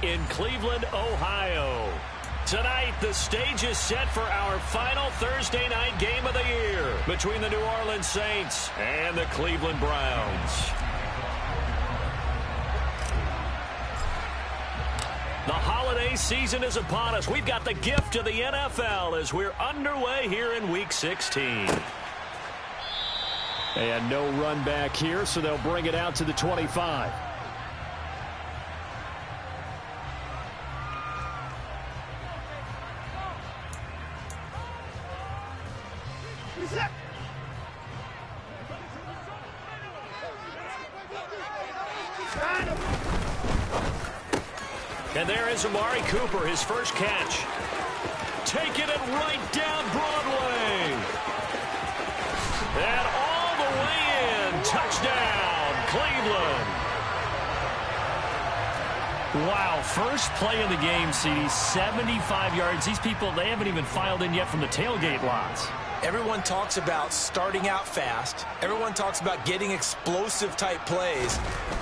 in Cleveland, Ohio. Tonight, the stage is set for our final Thursday night game of the year between the New Orleans Saints and the Cleveland Browns. The holiday season is upon us. We've got the gift of the NFL as we're underway here in Week 16. And no run back here, so they'll bring it out to the 25. And there is Amari Cooper, his first catch. Taking it right down Broadway. And all the way in. Touchdown, Cleveland. Wow, first play of the game, CD, 75 yards. These people, they haven't even filed in yet from the tailgate lots. Everyone talks about starting out fast. Everyone talks about getting explosive-type plays.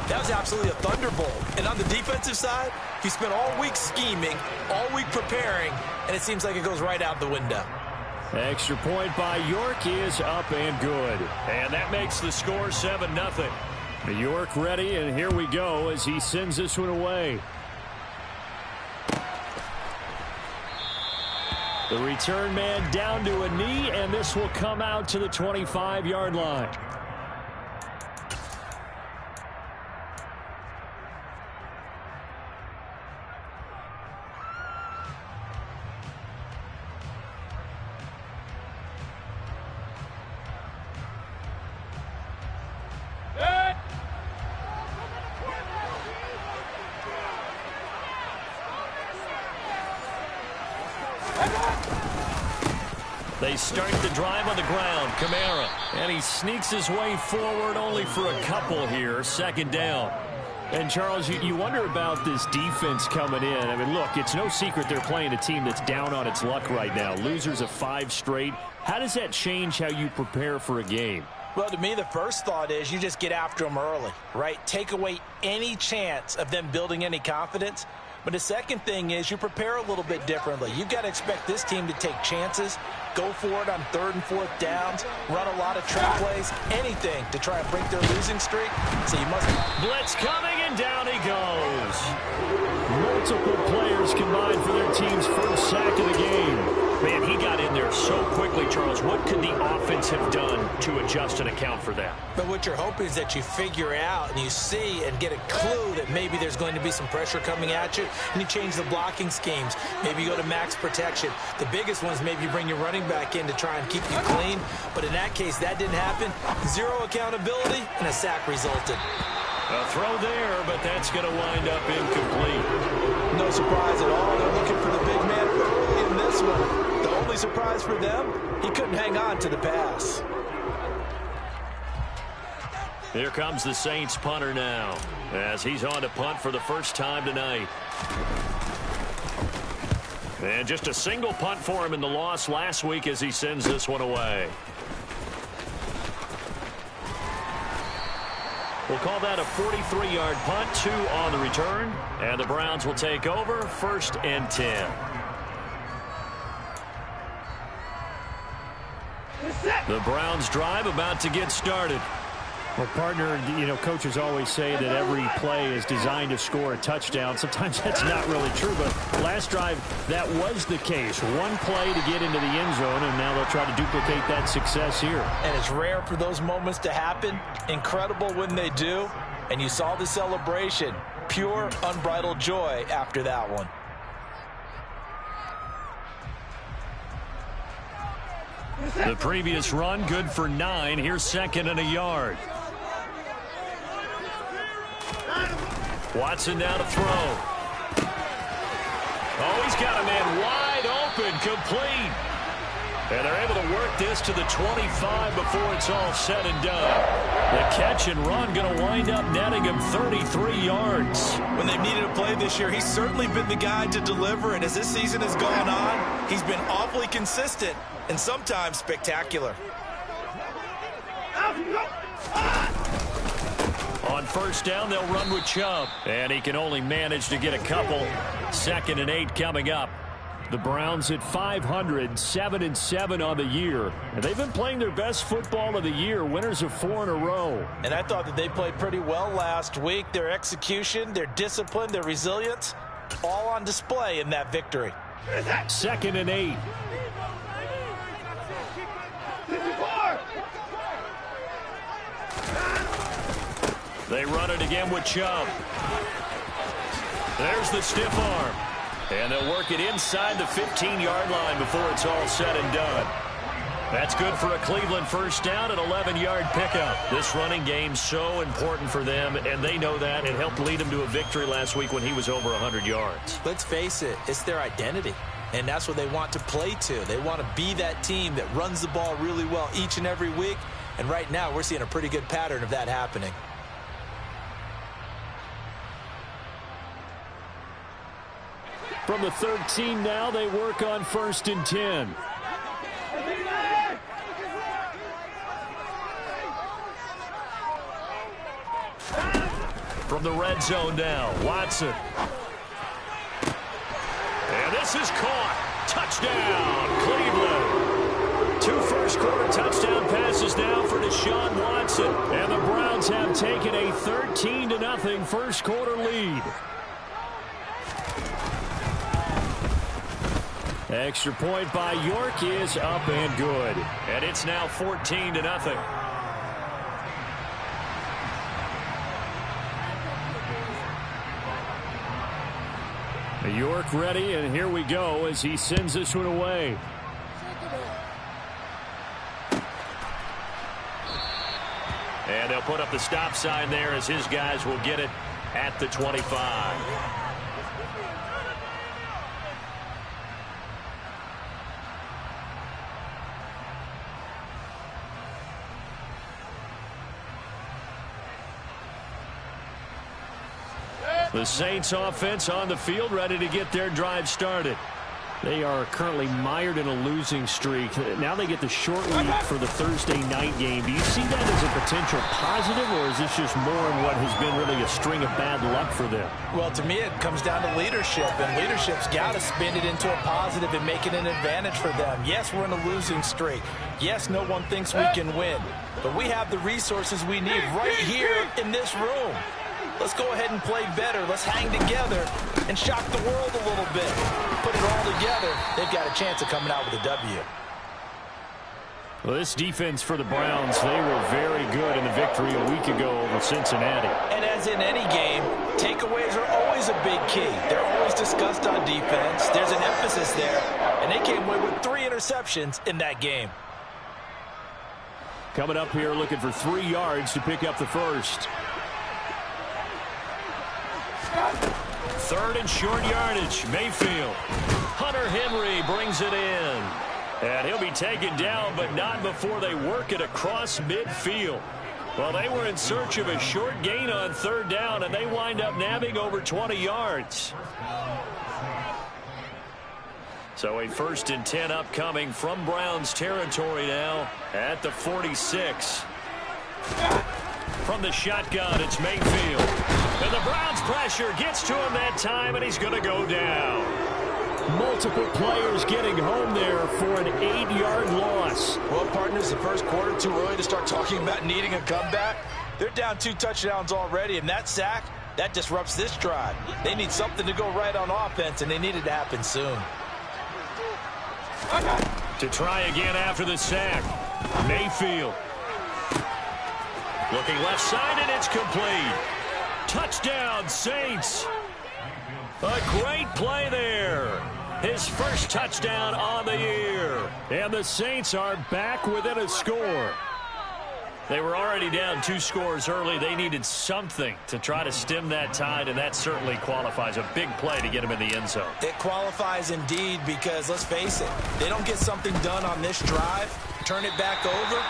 That was absolutely a thunderbolt. And on the defensive side, he spent all week scheming, all week preparing, and it seems like it goes right out the window. Extra point by York is up and good. And that makes the score 7-0. York ready, and here we go as he sends this one away. The return man down to a knee, and this will come out to the 25-yard line. They start the drive on the ground. Kamara. And he sneaks his way forward only for a couple here. Second down. And, Charles, you wonder about this defense coming in. I mean, look, it's no secret they're playing a team that's down on its luck right now. Losers of 5 straight. How does that change how you prepare for a game? Well, to me, the first thought is you just get after them early, right? Take away any chance of them building any confidence. But the second thing is you prepare a little bit differently. You've got to expect this team to take chances, go for it on 3rd and 4th downs, run a lot of trick plays, anything to try and break their losing streak. So you must... Blitz coming, and down he goes. Multiple players combined for their team's first sack of the game. Man, he got in there so quickly, Charles. What could the offense have done to adjust and account for that? But what you're hoping is that you figure out and you see and get a clue that maybe there's going to be some pressure coming at you, and you change the blocking schemes. Maybe you go to max protection. The biggest one is maybe you bring your running back in to try and keep you clean. But in that case, that didn't happen. 0 accountability, and a sack resulted. A throw there, but that's going to wind up incomplete. No surprise at all. They're looking for the big man early in this one. The only surprise for them, he couldn't hang on to the pass. Here comes the Saints punter now, as he's on to punt for the first time tonight. And just a single punt for him in the loss last week as he sends this one away. We'll call that a 43-yard punt, 2 on the return. And the Browns will take over, 1st and 10. The Browns drive about to get started. Well, partner, you know, coaches always say that every play is designed to score a touchdown. Sometimes that's not really true, but last drive, that was the case. One play to get into the end zone, and now they'll try to duplicate that success here. And it's rare for those moments to happen. Incredible when they do. And you saw the celebration. Pure, unbridled joy after that one. The previous run, good for 9. Here's 2nd and a yard. Watson now to throw. Oh, he's got a man wide open, complete. And they're able to work this to the 25 before it's all said and done. The catch and run going to wind up netting him 33 yards. When they've needed a play this year, he's certainly been the guy to deliver. And as this season has gone on, he's been awfully consistent and sometimes spectacular. On first down, they'll run with Chubb. And he can only manage to get a couple. 2nd and 8 coming up. The Browns at 500, 7-7 on the year. And they've been playing their best football of the year, winners of 4 in a row. And I thought that they played pretty well last week. Their execution, their discipline, their resilience, all on display in that victory. 2nd and 8. They run it again with Chubb. There's the stiff arm. And they'll work it inside the 15-yard line before it's all said and done. That's good for a Cleveland first down, an 11-yard pickup. This running game's so important for them, and they know that. It helped lead them to a victory last week when he was over 100 yards. Let's face it, it's their identity, and that's what they want to play to. They want to be that team that runs the ball really well each and every week, and right now we're seeing a pretty good pattern of that happening. From the 13 now, they work on 1st and 10. From the red zone now, Watson. And this is caught. Touchdown, Cleveland. 2 first-quarter touchdown passes now for Deshaun Watson. And the Browns have taken a 13-0 first-quarter lead. Extra point by York is up and good. And it's now 14-0. York ready, and here we go as he sends this one away. And they'll put up the stop sign there as his guys will get it at the 25. The Saints offense on the field, ready to get their drive started. They are currently mired in a losing streak. Now they get the short week for the Thursday night game. Do you see that as a potential positive, or is this just more in what has been really a string of bad luck for them? Well, to me, it comes down to leadership, and leadership's got to spin it into a positive and make it an advantage for them. Yes, we're in a losing streak. Yes, no one thinks we can win, but we have the resources we need right here in this room. Let's go ahead and play better. Let's hang together and shock the world a little bit. Put it all together. They've got a chance of coming out with a W. Well, this defense for the Browns, they were very good in the victory a week ago over Cincinnati. And as in any game, takeaways are always a big key. They're always discussed on defense. There's an emphasis there, and they came away with 3 interceptions in that game. Coming up here looking for 3 yards to pick up the first. 3rd and short yardage. Mayfield. Hunter Henry brings it in. And he'll be taken down, but not before they work it across midfield. Well, they were in search of a short gain on 3rd down, and they wind up nabbing over 20 yards. So a 1st and 10 upcoming from Browns territory now at the 46. From the shotgun, it's Mayfield. And the Browns pressure gets to him that time, and he's going to go down. Multiple players getting home there for an 8-yard loss. Well, partners, the first quarter, too early to start talking about needing a comeback. They're down 2 touchdowns already, and that sack, that disrupts this drive. They need something to go right on offense, and they need it to happen soon. To try again after the sack, Mayfield. Looking left side, and it's complete. Touchdown, Saints. A great play there. His first touchdown on the year. And the Saints are back within a score. They were already down 2 scores early. They needed something to try to stem that tide, and that certainly qualifies. A big play to get them in the end zone. It qualifies indeed because, let's face it, they don't get something done on this drive, turn it back over,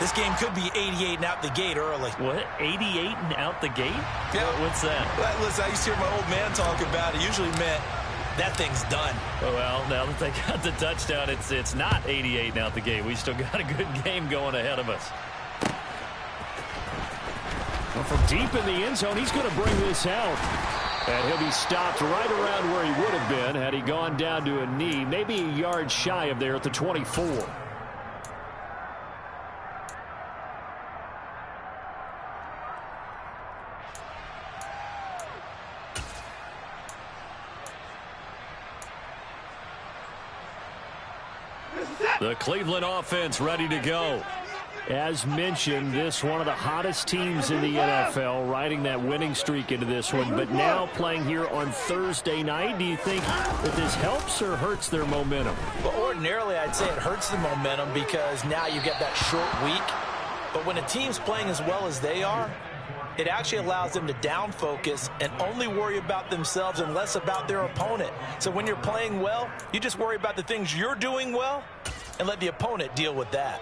this game could be 88 and out the gate early. What? 88 and out the gate? Yeah. What's that? Well, listen, I used to hear my old man talk about it. Usually meant that thing's done. Well, now that they got the touchdown, it's not 88 and out the gate. We still got a good game going ahead of us. Well, From deep in the end zone, he's going to bring this out. And he'll be stopped right around where he would have been had he gone down to a knee, maybe a yard shy of there at the 24. The Cleveland offense ready to go. As mentioned, this one of the hottest teams in the NFL, riding that winning streak into this one, but now playing here on Thursday night. Do you think that this helps or hurts their momentum? Well, ordinarily, I'd say it hurts the momentum because now you get that short week. But when a team's playing as well as they are, it actually allows them to down focus and only worry about themselves and less about their opponent. So when you're playing well, you just worry about the things you're doing well and let the opponent deal with that.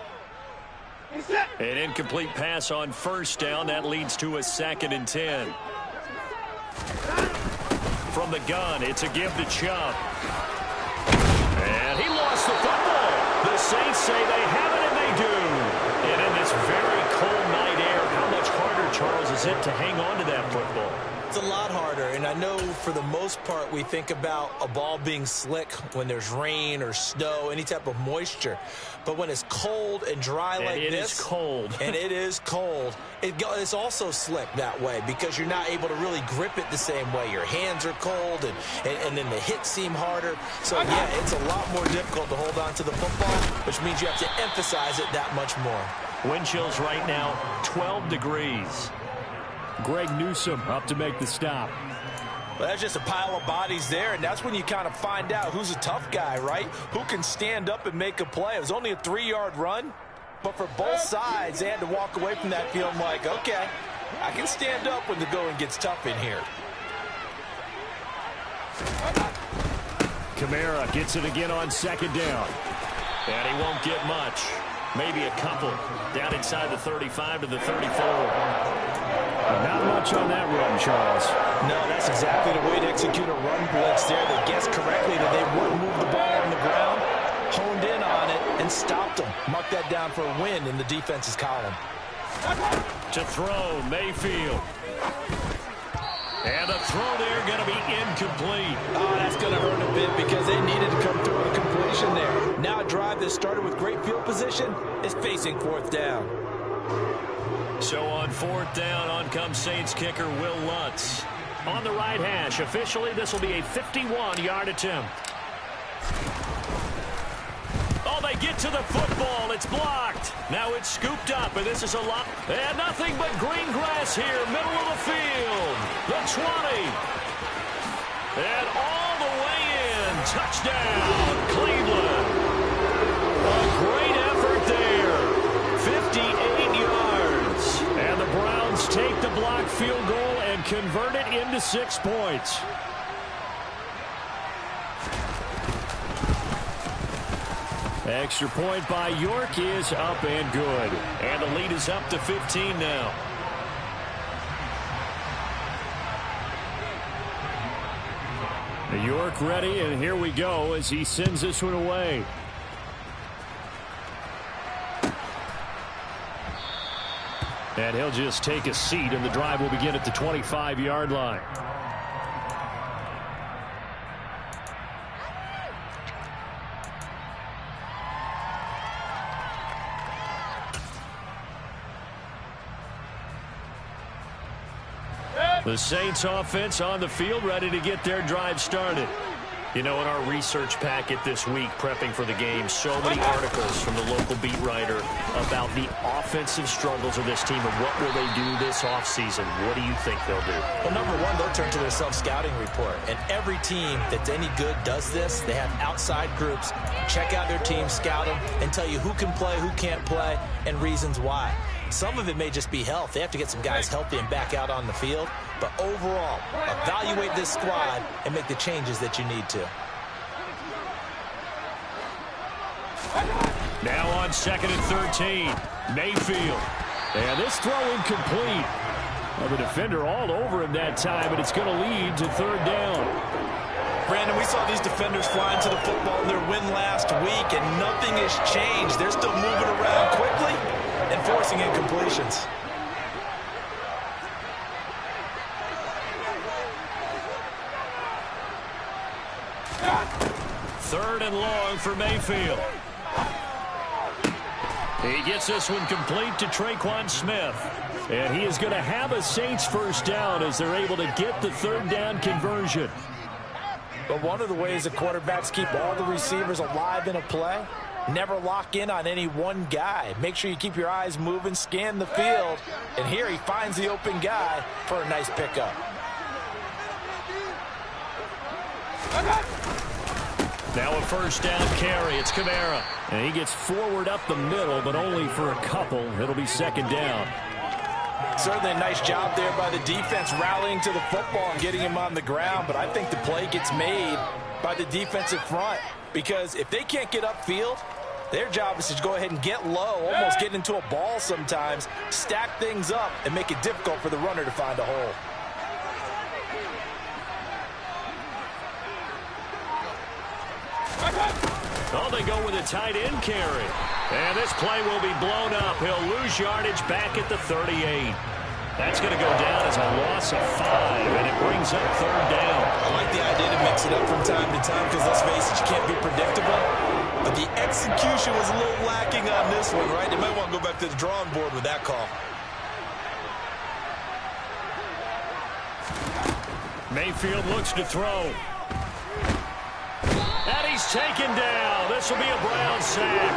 An incomplete pass on first down. That leads to a 2nd and 10. From the gun, it's a give to Chubb. And he lost the football. The Saints say they have it, and they do. And in this very cold night air, how much harder, Charles, is it to hang on to that football? It's a lot harder, and I know for the most part we think about a ball being slick when there's rain or snow, any type of moisture. But when it's cold and dry like this, it is cold. And it is cold, it's also slick that way because you're not able to really grip it the same way. Your hands are cold, and then the hits seem harder. So, yeah, it's a lot more difficult to hold on to the football, which means you have to emphasize it that much more. Wind chills right now, 12 degrees. Greg Newsome up to make the stop. Well, that's just a pile of bodies there, and that's when you kind of find out who's a tough guy, right? Who can stand up and make a play. It was only a 3-yard run, but for both sides, they had to walk away from that feeling like, okay, I can stand up when the going gets tough in here. Kamara gets it again on 2nd down. And he won't get much. Maybe a couple. Down inside the 35 to the 34. Not much on that run, Charles. No, that's exactly the way to execute a run blitz there. They guessed correctly that they wouldn't move the ball on the ground, honed in on it, and stopped them. Mark that down for a win in the defense's column. To throw, Mayfield. And the throw there going to be incomplete. Oh, that's going to hurt a bit because they needed to come through with a completion there. Now a drive that started with great field position is facing 4th down. So on 4th down, on comes Saints kicker Will Lutz. On the right hash, officially this will be a 51-yard attempt. Oh, they get to the football. It's blocked. Now it's scooped up, and this is a lot. And nothing but green grass here, middle of the field. The 20. And all the way in. Touchdown, Cleveland. A great effort there. 58 yards. And the Browns take the blocked field goal and convert it into 6 points. Extra point by York is up and good. And the lead is up to 15 now. York ready, and here we go as he sends this one away. And he'll just take a seat, and the drive will begin at the 25-yard line. The Saints offense on the field, ready to get their drive started. You know, in our research packet this week, prepping for the game, so many articles from the local beat writer about the offensive struggles of this team and what will they do this offseason. What do you think they'll do? Well, number one, they'll turn to their self-scouting report. And every team that's any good does this. They have outside groups. Check out their team, scout them, and tell you who can play, who can't play, and reasons why. Some of it may just be health. They have to get some guys healthy and back out on the field. But overall, evaluate this squad and make the changes that you need to. Now on 2nd and 13, Mayfield. And this throw incomplete. Well, the defender all over him that time, and it's going to lead to 3rd down. Brandon, we saw these defenders flying to the football in their win last week, and nothing has changed. They're still moving around quickly and forcing incompletions. Third and long for Mayfield. He gets this one complete to Tre'Quan Smith. And he is going to have a Saints first down as they're able to get the third down conversion. But one of the ways the quarterbacks keep all the receivers alive in a play, never lock in on any one guy. Make sure you keep your eyes moving, scan the field. And here he finds the open guy for a nice pickup. Now a first down carry. It's Kamara. And he gets forward up the middle, but only for a couple. It'll be second down. Certainly a nice job there by the defense rallying to the football and getting him on the ground. But I think the play gets made by the defensive front. Because if they can't get upfield, their job is to go ahead and get low, almost get into a ball sometimes, stack things up, and make it difficult for the runner to find a hole. Oh, they go with a tight end carry. And this play will be blown up. He'll lose yardage back at the 38. That's going to go down as a loss of 5, and it brings up third down. I like the idea to mix it up from time to time because, let's face it, you can't be predictable. But the execution was a little lacking on this one, right? They might want to go back to the drawing board with that call. Mayfield looks to throw. And he's taken down. This will be a Brown sack.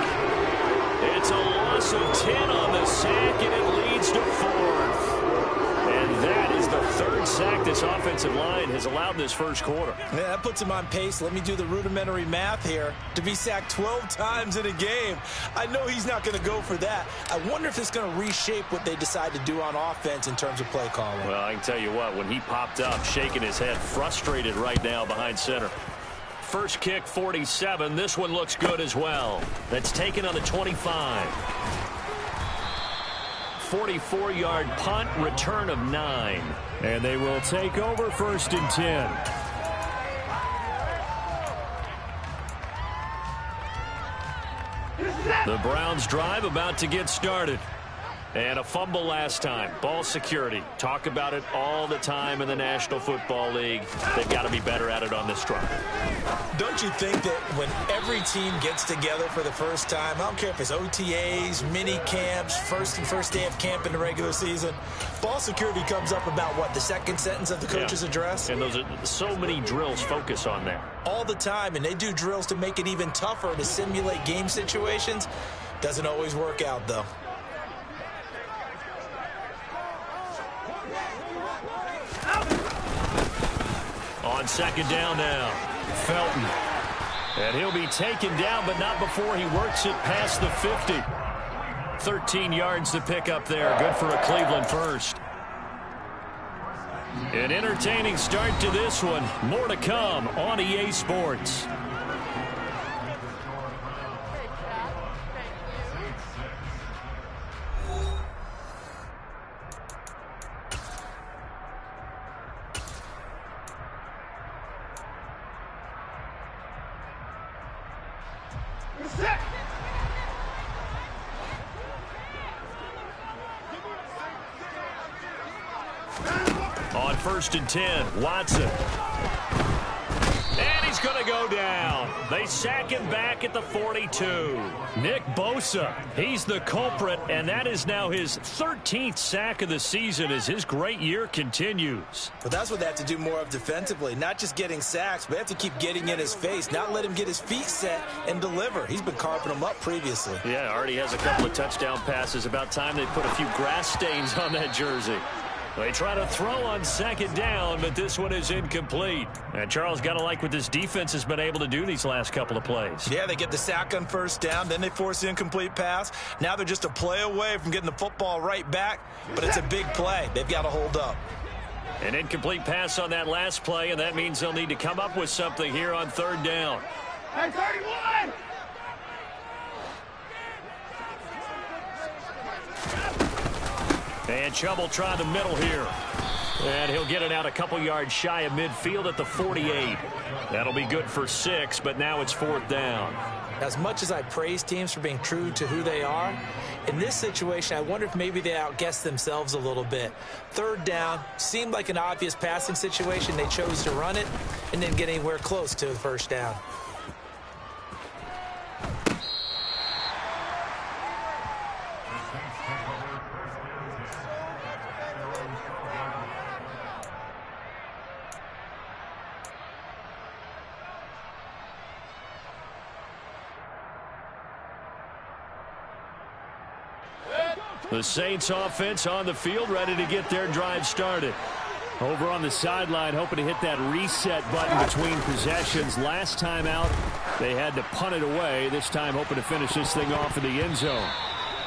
It's a loss of 10 on the sack, and it leads to 4th. And that is the third sack this offensive line has allowed this first quarter. Yeah, that puts him on pace. Let me do the rudimentary math here. To be sacked 12 times in a game, I know he's not going to go for that. I wonder if it's going to reshape what they decide to do on offense in terms of play calling. Well, I can tell you what, when he popped up, shaking his head, frustrated right now behind center. First kick, 47. This one looks good as well. That's taken on the 25. 44-yard punt, return of 9. And they will take over 1st and 10. The Browns drive about to get started. And a fumble last time. Ball security. Talk about it all the time in the National Football League. They've got to be better at it on this drive. Don't you think that when every team gets together for the first time, I don't care if it's OTAs, mini camps, first day of camp in the regular season, ball security comes up about what, the second sentence of the coach's address? And those are so many drills focus on that. All the time, and they do drills to make it even tougher to simulate game situations. Doesn't always work out, though. On second down now, Felton. And he'll be taken down, but not before he works it past the 50. 13 yards to pick up there. Good for a Cleveland first. An entertaining start to this one. More to come on EA Sports. On 1st and 10, Watson. And he's going to go down. They sack him back at the 42. Nick Bosa, he's the culprit, and that is now his 13th sack of the season as his great year continues. But that's what they have to do more of defensively, not just getting sacks, but they have to keep getting in his face, not let him get his feet set and deliver. He's been carving them up previously. Yeah, already has a couple of touchdown passes. About time they put a few grass stains on that jersey. They try to throw on second down, but this one is incomplete. And Charles, got to like what this defense has been able to do these last couple of plays. Yeah, they get the sack on first down, then they force the incomplete pass. Now they're just a play away from getting the football right back, but it's a big play. They've got to hold up. An incomplete pass on that last play, and that means they'll need to come up with something here on third down. Hey, 31! And Chubb will try the middle here. And he'll get it out a couple yards shy of midfield at the 48. That'll be good for 6, but now it's 4th down. As much as I praise teams for being true to who they are, in this situation, I wonder if maybe they outguessed themselves a little bit. Third down seemed like an obvious passing situation. They chose to run it. and didn't get anywhere close to the first down. The Saints offense on the field, ready to get their drive started. Over on the sideline, hoping to hit that reset button between possessions. Last time out, they had to punt it away. This time, hoping to finish this thing off in the end zone.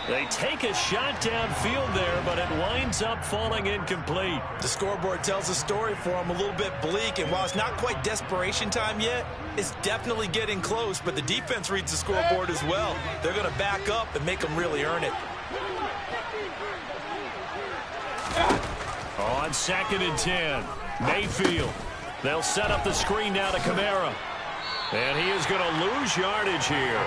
They take a shot downfield there, but it winds up falling incomplete. The scoreboard tells a story for them, a little bit bleak, and while it's not quite desperation time yet, it's definitely getting close, but the defense reads the scoreboard as well. They're going to back up and make them really earn it. On 2nd and 10, Mayfield. They'll set up the screen now to Kamara. And he is going to lose yardage here.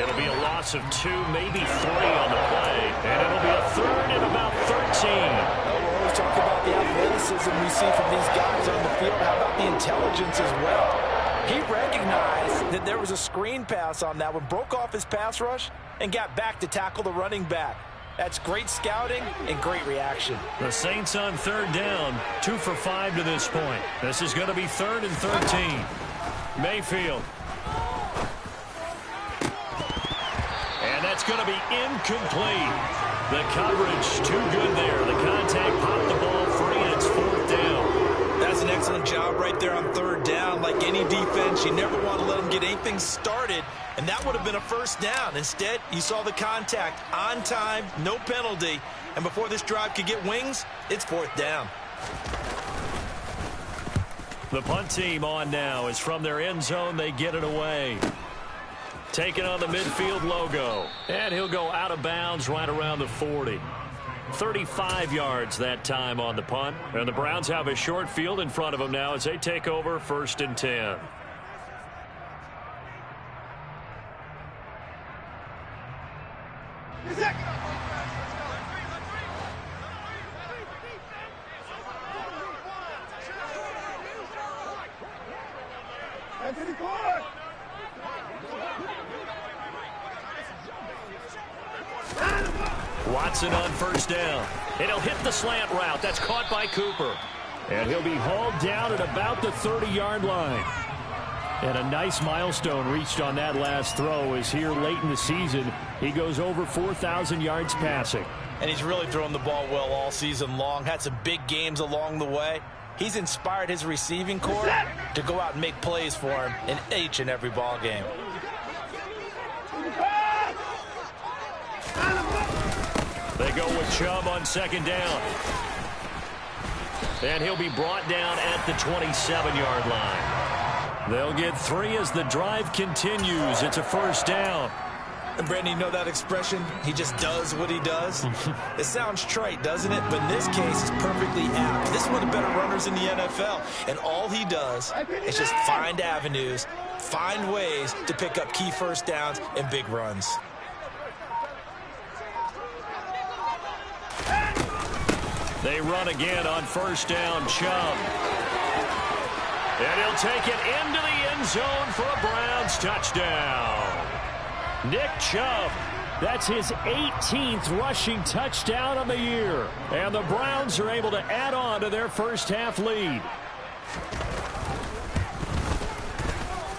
It'll be a loss of 2, maybe 3 on the play. And it'll be a 3rd and about 13. Well, we're always talking about the athleticism we see from these guys on the field. How about the intelligence as well? He recognized that there was a screen pass on that one, broke off his pass rush, and got back to tackle the running back. That's great scouting and great reaction. The Saints on 3rd down, 2 for 5 to this point. This is going to be 3rd and 13. Mayfield. And that's going to be incomplete. The coverage too good there. The contact popped the ball free, and it's 4th down. That's an excellent job right there on 3rd down. Like any defense, you never want to let them get anything started, and that would have been a 1st down. Instead, you saw the contact on time, no penalty, and before this drive could get wings, it's 4th down. The punt team on now is from their end zone. They get it away. Taking on the midfield logo, and he'll go out of bounds right around the 40. 35 yards that time on the punt. And the Browns have a short field in front of them now as they take over 1st and 10. Watson on 1st down. And he'll hit the slant route. That's caught by Cooper. And he'll be hauled down at about the 30-yard line. And a nice milestone reached on that last throw as here late in the season, he goes over 4,000 yards passing. And he's really thrown the ball well all season long. Had some big games along the way. He's inspired his receiving corps to go out and make plays for him in each and every ball game. They go with Chubb on 2nd down. And he'll be brought down at the 27-yard line. They'll get 3 as the drive continues. It's a 1st down. And Brandon, you know that expression? He just does what he does. It sounds trite, doesn't it? But in this case, it's perfectly apt. This is one of the better runners in the NFL. And all he does is just find avenues, find ways to pick up key 1st downs and big runs. They run again on 1st down, Chubb. And he'll take it into the end zone for a Browns touchdown. Nick Chubb, that's his 18th rushing touchdown on the year. And the Browns are able to add on to their first half lead.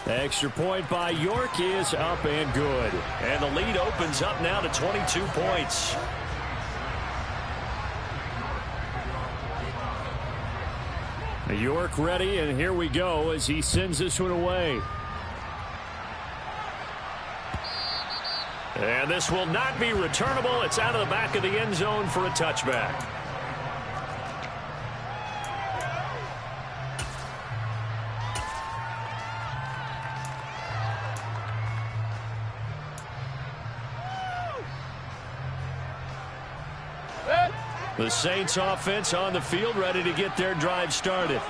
Extra point by York is up and good. And the lead opens up now to 22 points. York ready, and here we go as he sends this one away. And this will not be returnable. It's out of the back of the end zone for a touchback. The Saints offense on the field ready to get their drive started.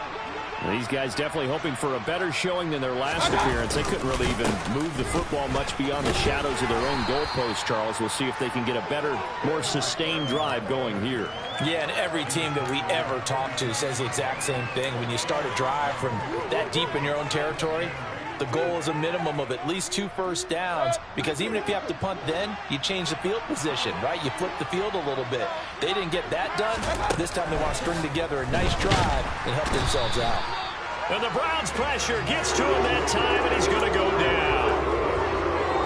These guys definitely hoping for a better showing than their last appearance. They couldn't really even move the football much beyond the shadows of their own goalpost, Charles. We'll see if they can get a better, more sustained drive going here. Yeah, and every team that we ever talk to says the exact same thing. When you start a drive from that deep in your own territory, the goal is a minimum of at least 2 first downs, because even if you have to punt then, you change the field position, right? You flip the field a little bit. They didn't get that done. This time they want to string together a nice drive and help themselves out. And the Browns pressure gets to him that time, and he's going to go down.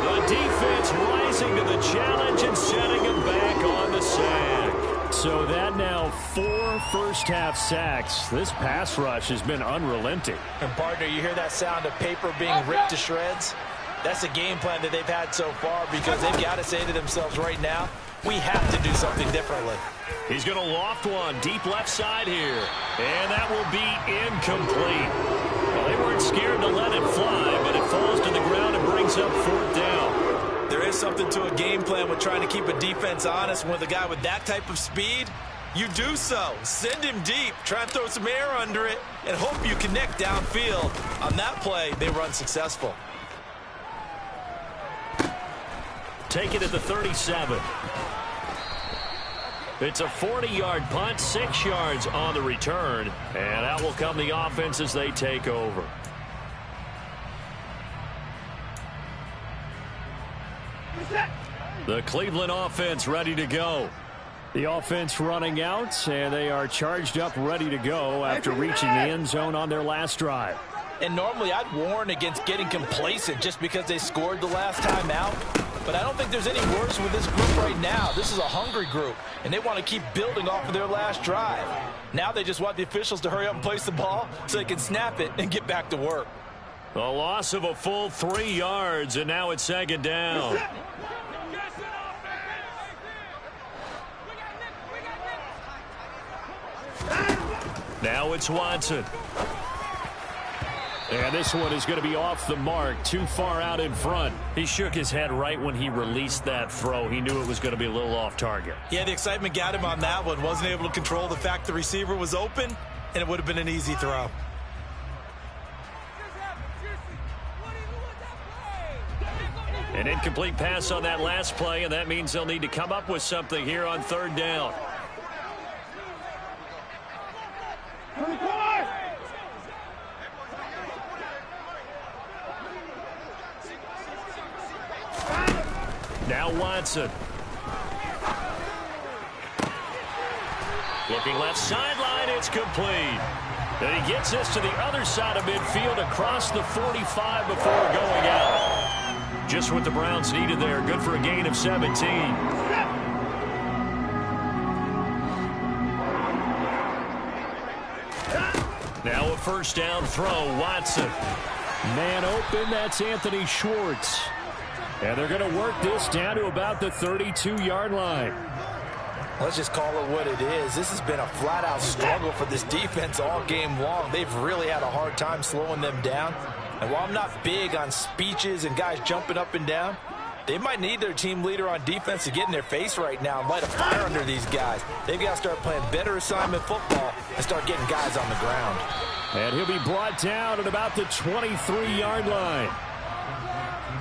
The defense rising to the challenge and setting him back on the sack. So that now 4 first-half sacks. This pass rush has been unrelenting. And, partner, you hear that sound of paper being ripped to shreds? That's the game plan that they've had so far, because they've got to say to themselves right now, we have to do something differently. He's going to loft one deep left side here. And that will be incomplete. Well, they weren't scared to let it fly, but it falls to the ground and brings up 4th down. There is something to a game plan with trying to keep a defense honest. With a guy with that type of speed, you do so. Send him deep, try and throw some air under it, and hope you connect downfield. On that play, they were unsuccessful. Take it at the 37. It's a 40-yard punt, 6 yards on the return, and out will come the offense as they take over. The Cleveland offense ready to go. The offense running out, and they are charged up, ready to go after reaching the end zone on their last drive. And normally I'd warn against getting complacent just because they scored the last time out. But I don't think there's any worse with this group right now. This is a hungry group, and they want to keep building off of their last drive. Now they just want the officials to hurry up and place the ball so they can snap it and get back to work. A loss of a full 3 yards, and now it's 2nd down. Now it's Watson. And this one is going to be off the mark, too far out in front. He shook his head right when he released that throw. He knew it was going to be a little off target. Yeah, the excitement got him on that one. Wasn't able to control the fact the receiver was open, and it would have been an easy throw. An incomplete pass on that last play, and that means they'll need to come up with something here on 3rd down. Now Watson. Looking left sideline, it's complete. And he gets this to the other side of midfield across the 45 before going out. Just what the Browns needed there. Good for a gain of 17. Now a 1st down throw, Watson. Man open, that's Anthony Schwartz. And they're going to work this down to about the 32-yard line. Let's just call it what it is. This has been a flat-out struggle for this defense all game long. They've really had a hard time slowing them down. And while I'm not big on speeches and guys jumping up and down, they might need their team leader on defense to get in their face right now and light a fire under these guys. They've got to start playing better assignment football and start getting guys on the ground. And he'll be brought down at about the 23-yard line.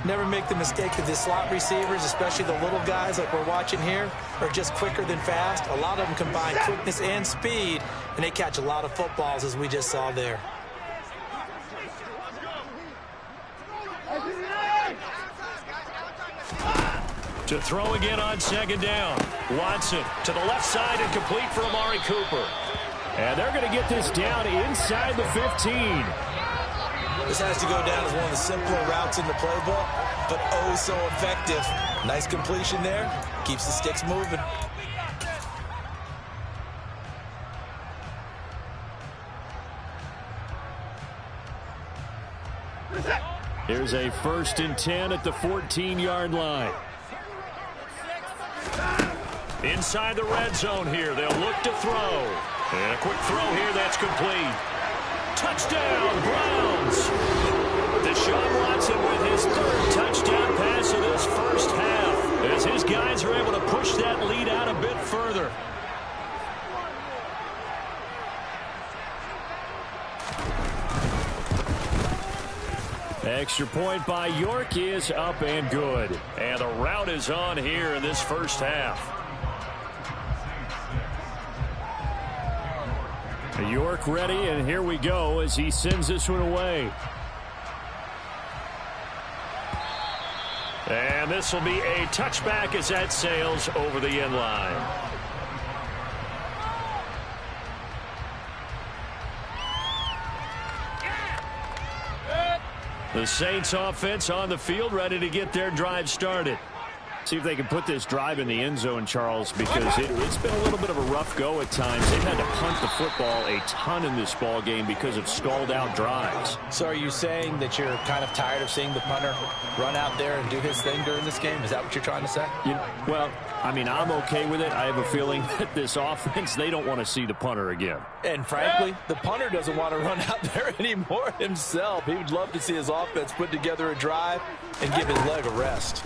Never make the mistake that the slot receivers, especially the little guys like we're watching here, are just quicker than fast. A lot of them combine quickness and speed, and they catch a lot of footballs, as we just saw there. To throw again on 2nd down. Watson to the left side and complete for Amari Cooper. And they're going to get this down inside the 15. This has to go down as one of the simpler routes in the playbook, but oh so effective. Nice completion there. Keeps the sticks moving. Here's a 1st and 10 at the 14-yard line. Inside the red zone here. They'll look to throw. And a quick throw here that's complete. Touchdown, Browns. Deshaun Watson with his 3rd touchdown pass of this 1st half, as his guys are able to push that lead out a bit further. Extra point by York is up and good. And the rout is on here in this first half. York ready, and here we go as he sends this one away. And this will be a touchback as that sails over the end line. The Saints offense on the field, ready to get their drive started. See if they can put this drive in the end zone, Charles, because it's been a little bit of a rough go at times. They've had to punt the football a ton in this ball game because of stalled out drives. So are you saying that you're kind of tired of seeing the punter run out there and do his thing during this game? Is that what you're trying to say? Well, I mean, I'm okay with it. I have a feeling that this offense, they don't want to see the punter again. And frankly, the punter doesn't want to run out there anymore himself. He would love to see his offense put together a drive and give his leg a rest.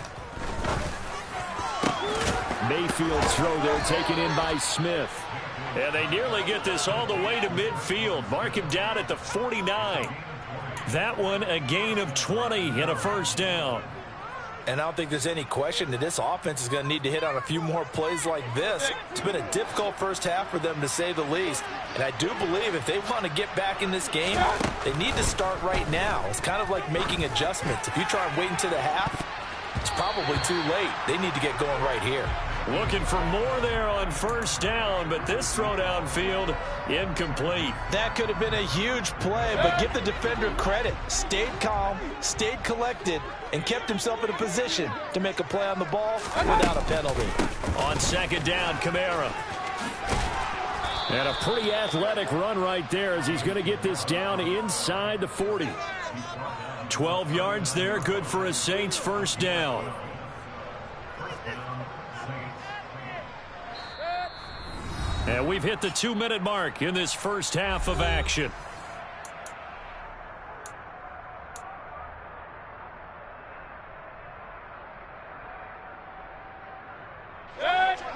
Mayfield's throw there taken in by Smith. And they nearly get this all the way to midfield. Mark him down at the 49. That one a gain of 20 and a first down. And I don't think there's any question that this offense is going to need to hit on a few more plays like this. It's been a difficult first half for them, to say the least. And I do believe if they want to get back in this game, they need to start right now. It's kind of like making adjustments. If you try and wait until the half, it's probably too late. They need to get going right here. Looking for more there on first down, but this throw downfield incomplete. That could have been a huge play, but give the defender credit. Stayed calm, stayed collected, and kept himself in a position to make a play on the ball without a penalty. On second down, Kamara. And a pretty athletic run right there as he's going to get this down inside the 40. 12 yards there, good for a Saints first down. And we've hit the 2-minute mark in this first half of action.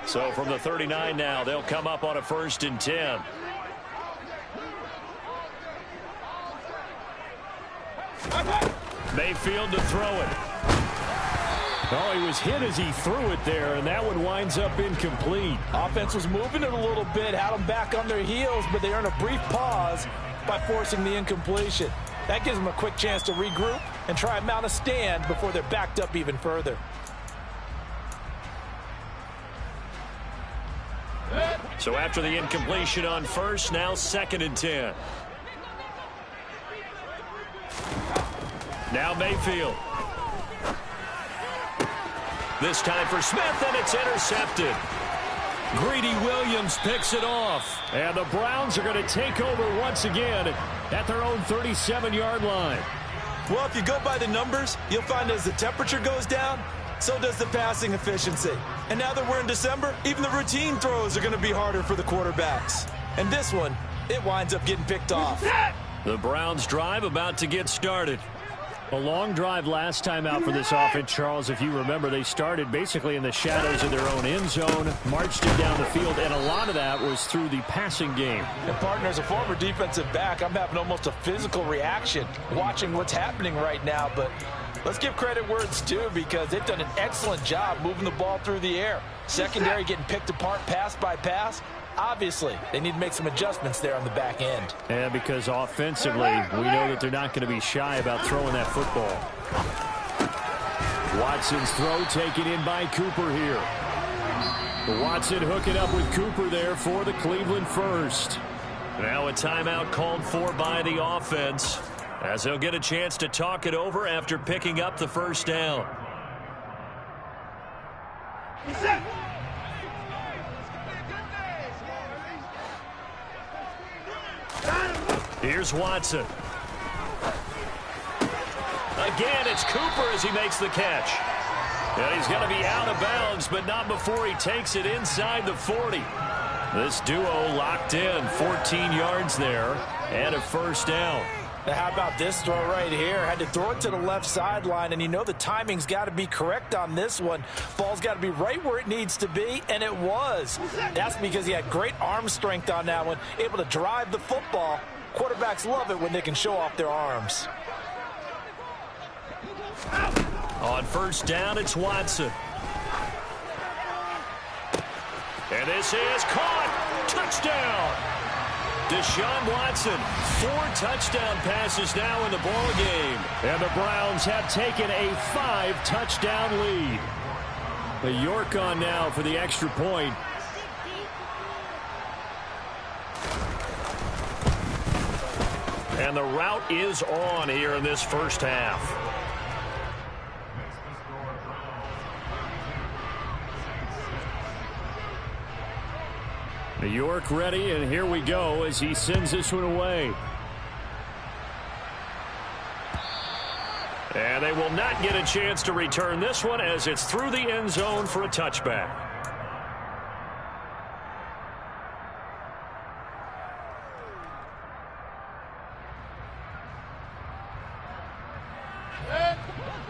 So from the 39 now, they'll come up on a 1st and 10. Mayfield to throw it. Oh, he was hit as he threw it there, and that one winds up incomplete. Offense was moving it a little bit, had them back on their heels, but they earn a brief pause by forcing the incompletion. That gives them a quick chance to regroup and try and mount a stand before they're backed up even further. So after the incompletion on first, now 2nd and 10. Now Mayfield. This time for Smith, and it's intercepted. Greedy Williams picks it off. And the Browns are going to take over once again at their own 37-yard line. Well, if you go by the numbers, you'll find as the temperature goes down, so does the passing efficiency. And now that we're in December, even the routine throws are going to be harder for the quarterbacks. And this one, it winds up getting picked off. The Browns drive about to get started. A long drive last time out for this offense, Charles. If you remember, they started basically in the shadows of their own end zone, marched it down the field, and a lot of that was through the passing game. And partner, as a former defensive back, I'm having almost a physical reaction watching what's happening right now. But let's give credit where it's due, because they've done an excellent job moving the ball through the air. Secondary getting picked apart pass by pass. Obviously, they need to make some adjustments there on the back end. Yeah, because offensively, we know that they're not going to be shy about throwing that football. Watson's throw taken in by Cooper here. Watson hooking up with Cooper there for the Cleveland first. Now a timeout called for by the offense, as they'll get a chance to talk it over after picking up the first down. Here's Watson. Again, it's Cooper as he makes the catch. And he's going to be out of bounds, but not before he takes it inside the 40. This duo locked in, 14 yards there, and a first down. Now, how about this throw right here? Had to throw it to the left sideline, and you know the timing's got to be correct on this one. Ball's got to be right where it needs to be, and it was. That's because he had great arm strength on that one, able to drive the football. Quarterbacks love it when they can show off their arms. On first down, it's Watson. And this is caught. Touchdown. Deshaun Watson, 4 touchdown passes now in the ball game. And the Browns have taken a 5-touchdown lead. The York on now for the extra point. And the route is on here in this first half. New York ready, and here we go as he sends this one away. And they will not get a chance to return this one as it's through the end zone for a touchback.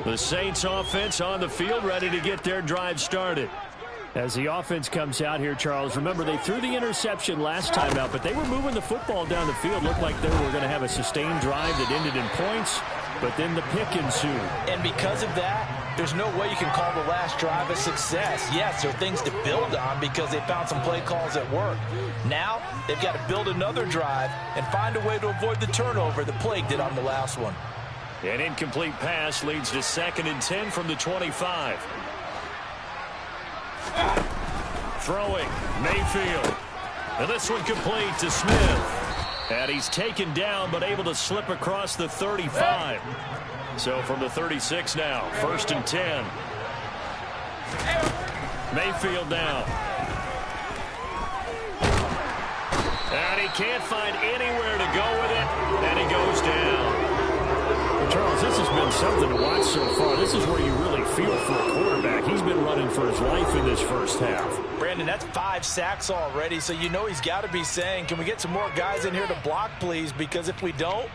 The Saints offense on the field ready to get their drive started. As the offense comes out here, Charles, remember they threw the interception last time out, but they were moving the football down the field. Looked like they were going to have a sustained drive that ended in points, but then the pick ensued. And because of that, there's no way you can call the last drive a success. Yes, there are things to build on because they found some play calls that work. Now, they've got to build another drive and find a way to avoid the turnover that plagued it on the last one. An incomplete pass leads to 2nd and 10 from the 25. Throwing, Mayfield. And this one complete to Smith. And he's taken down but able to slip across the 35. So from the 36 now, 1st and 10. Mayfield now. And he can't find anywhere to go with it. And he goes down. Charles, this has been something to watch so far. This is where you really feel for a quarterback. He's been running for his life in this first half. Brandon, that's 5 sacks already, so you know he's got to be saying, can we get some more guys in here to block, please? Because if we don't,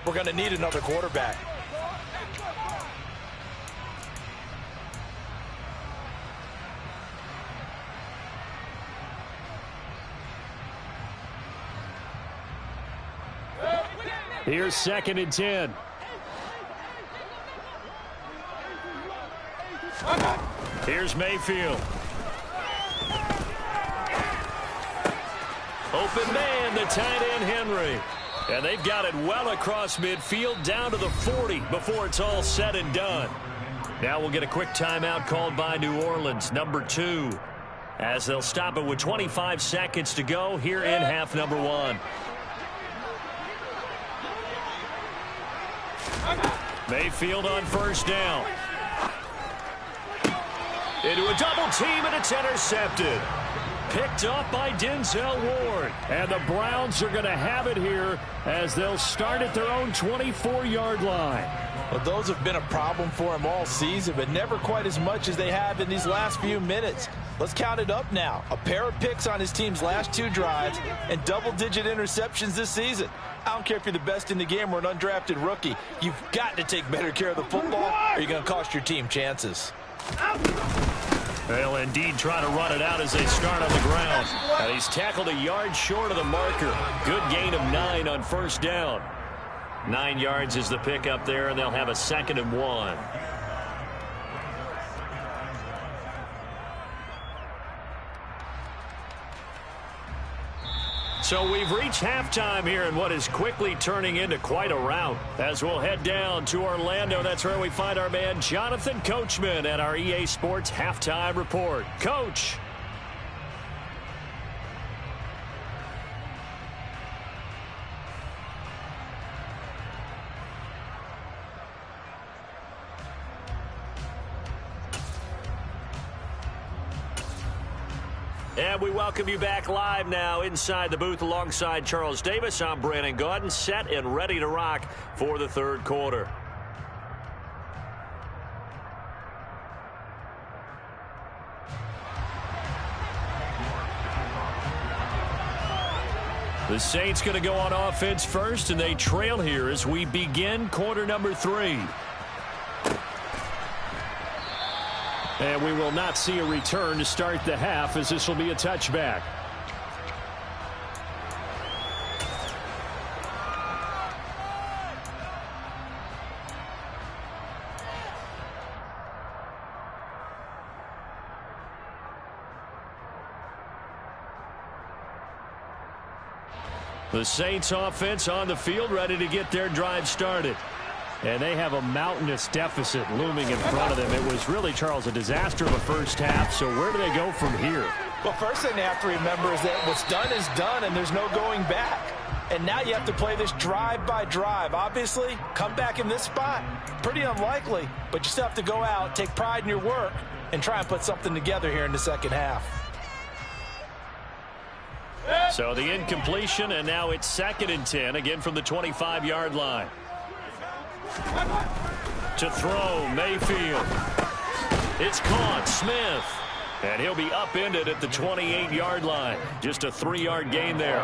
we're going to need another quarterback. Here's 2nd and 10. Here's Mayfield. Open man, the tight end Henry. And they've got it well across midfield down to the 40 before it's all said and done. Now we'll get a quick timeout called by New Orleans, number 2, as they'll stop it with 25 seconds to go here in half number 1. Mayfield on first down. Into a double team, and it's intercepted. Picked up by Denzel Ward. And the Browns are going to have it here as they'll start at their own 24-yard line. Well, those have been a problem for him all season, but never quite as much as they have in these last few minutes. Let's count it up now. A pair of picks on his team's last 2 drives and double-digit interceptions this season. I don't care if you're the best in the game or an undrafted rookie. You've got to take better care of the football or you're going to cost your team chances. They'll indeed try to run it out as they start on the ground. And he's tackled a yard short of the marker. Good gain of 9 on first down. 9 yards is the pickup there, and they'll have a 2nd and 1. So we've reached halftime here in what is quickly turning into quite a rout. As we'll head down to Orlando, that's where we find our man Jonathan Coachman at our EA Sports Halftime Report. Coach. And we welcome you back live now inside the booth alongside Charles Davis. I'm Brandon Gaudin, set and ready to rock for the third quarter. The Saints going to go on offense first, and they trail here as we begin quarter number 3. And we will not see a return to start the half, as this will be a touchback. The Saints offense on the field, ready to get their drive started. And they have a mountainous deficit looming in front of them. It was really, Charles, a disaster of a first half. So where do they go from here? Well, first thing they have to remember is that what's done is done, and there's no going back. And now you have to play this drive by drive. Obviously, come back in this spot, pretty unlikely. But you still have to go out, take pride in your work, and try and put something together here in the second half. So the incompletion, and now it's 2nd and 10, again from the 25-yard line. To throw, Mayfield. It's caught, Smith. And he'll be upended at the 28-yard line. Just a 3-yard gain there.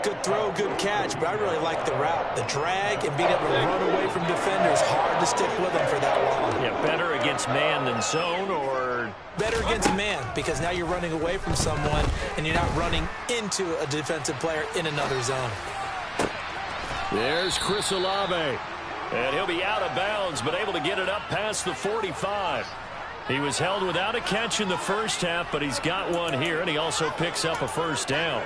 Good throw, good catch, but I really like the route. The drag and being able to run away from defenders, hard to stick with them for that long. Yeah, better against man than zone, or? Better against man, because now you're running away from someone and you're not running into a defensive player in another zone. There's Chris Olave. And he'll be out of bounds, but able to get it up past the 45. He was held without a catch in the first half, but he's got one here, and he also picks up a first down.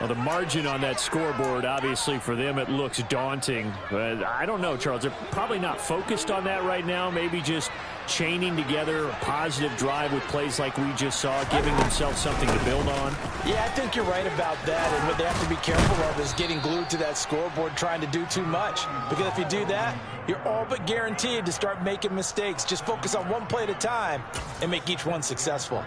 Well, the margin on that scoreboard, obviously, for them, it looks daunting. But I don't know, Charles. They're probably not focused on that right now. Maybe just chaining together a positive drive with plays like we just saw, giving themselves something to build on. Yeah, I think you're right about that. And what they have to be careful of is getting glued to that scoreboard, trying to do too much. Because if you do that, you're all but guaranteed to start making mistakes. Just focus on one play at a time and make each one successful.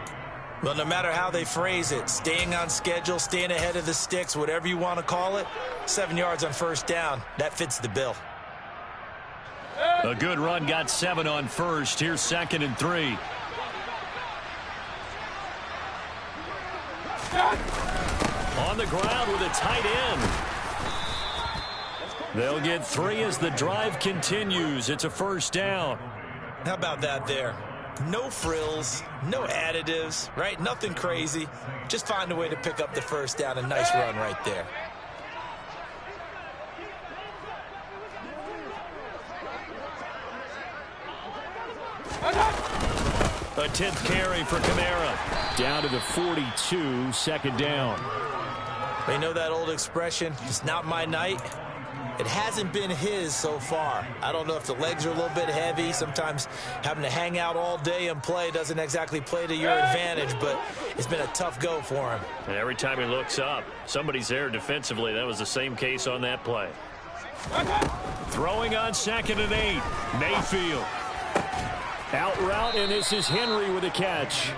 Well, no matter how they phrase it, staying on schedule, staying ahead of the sticks, whatever you want to call it, 7 yards on first down, that fits the bill. A good run, got 7 on first. Here's 2nd and 3. On the ground with a tight end. They'll get 3 as the drive continues. It's a first down. How about that there? No frills, no additives, right? Nothing crazy. Just find a way to pick up the first down. A nice run right there. A 10th carry for Kamara. Down to the 42, 2nd down. You know that old expression, it's not my night? It hasn't been his so far. I don't know if the legs are a little bit heavy. Sometimes having to hang out all day and play doesn't exactly play to your advantage, but it's been a tough go for him. And every time he looks up, somebody's there defensively. That was the same case on that play. Throwing on 2nd and 8. Mayfield. Out route, and this is Henry with a catch.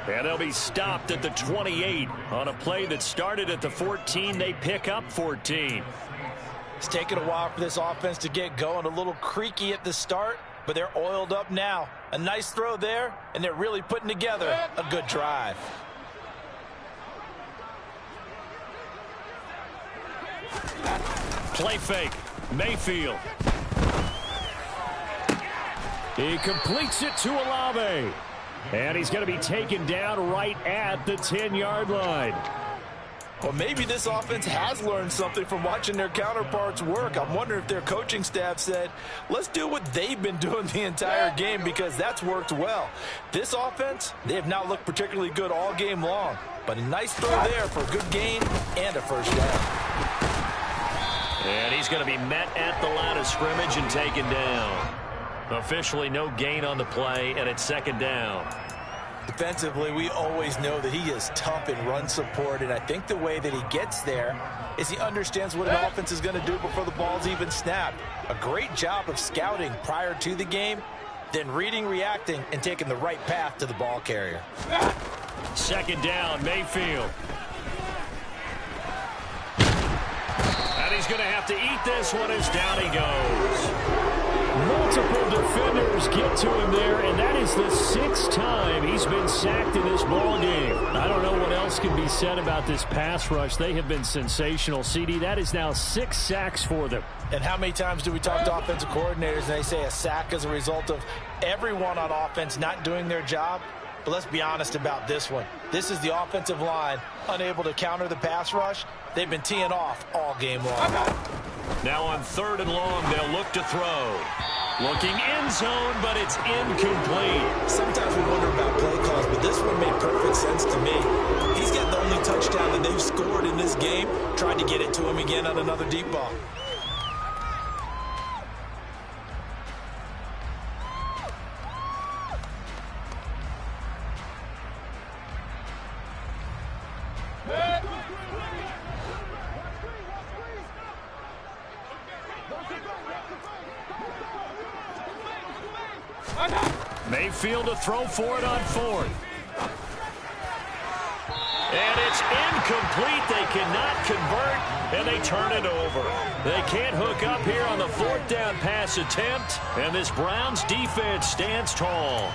And they'll be stopped at the 28 on a play that started at the 14. They pick up 14. It's taken a while for this offense to get going. A little creaky at the start, but they're oiled up now. A nice throw there, and they're really putting together a good drive. Play fake. Mayfield. He completes it to Olave. And he's going to be taken down right at the 10-yard line. Well, maybe this offense has learned something from watching their counterparts work. I'm wondering if their coaching staff said, let's do what they've been doing the entire game, because that's worked well. This offense, they have not looked particularly good all game long. But a nice throw there for a good gain and a first down. And he's going to be met at the line of scrimmage and taken down. Officially no gain on the play, and it's 2nd down. Defensively, we always know that he is tough in run support, and I think the way that he gets there is he understands what an offense is going to do before the ball's even snapped. A great job of scouting prior to the game, then reading, reacting, and taking the right path to the ball carrier. 2nd down, Mayfield. And he's going to have to eat this one as down he goes. Multiple defenders get to him there, and that is the 6th time he's been sacked in this ball game. I don't know what else can be said about this pass rush. They have been sensational. CD, that is now 6 sacks for them. And how many times do we talk to offensive coordinators and they say a sack is a result of everyone on offense not doing their job? But let's be honest about this one. This is the offensive line unable to counter the pass rush. They've been teeing off all game long. Now on 3rd and long, they'll look to throw. Looking end zone, but it's incomplete. Sometimes we wonder about play calls, but this one made perfect sense to me. He's got the only touchdown that they've scored in this game. Tried to get it to him again on another deep ball. Mayfield to throw for it on fourth. And it's incomplete. They cannot convert, and they turn it over. They can't hook up here on the fourth down pass attempt, and this Browns defense stands tall.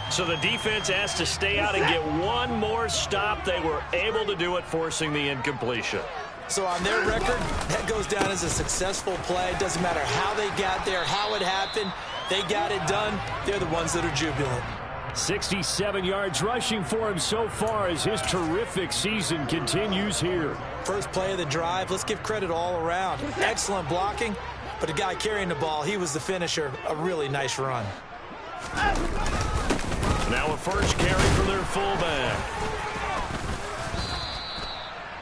So the defense has to stay out and get one more stop. They were able to do it, forcing the incompletion. So on their record, that goes down as a successful play. It doesn't matter how they got there, how it happened. They got it done. They're the ones that are jubilant. 67 yards rushing for him so far as his terrific season continues here. First play of the drive. Let's give credit all around. Excellent blocking, but the guy carrying the ball, he was the finisher. A really nice run. Now a first carry for their fullback.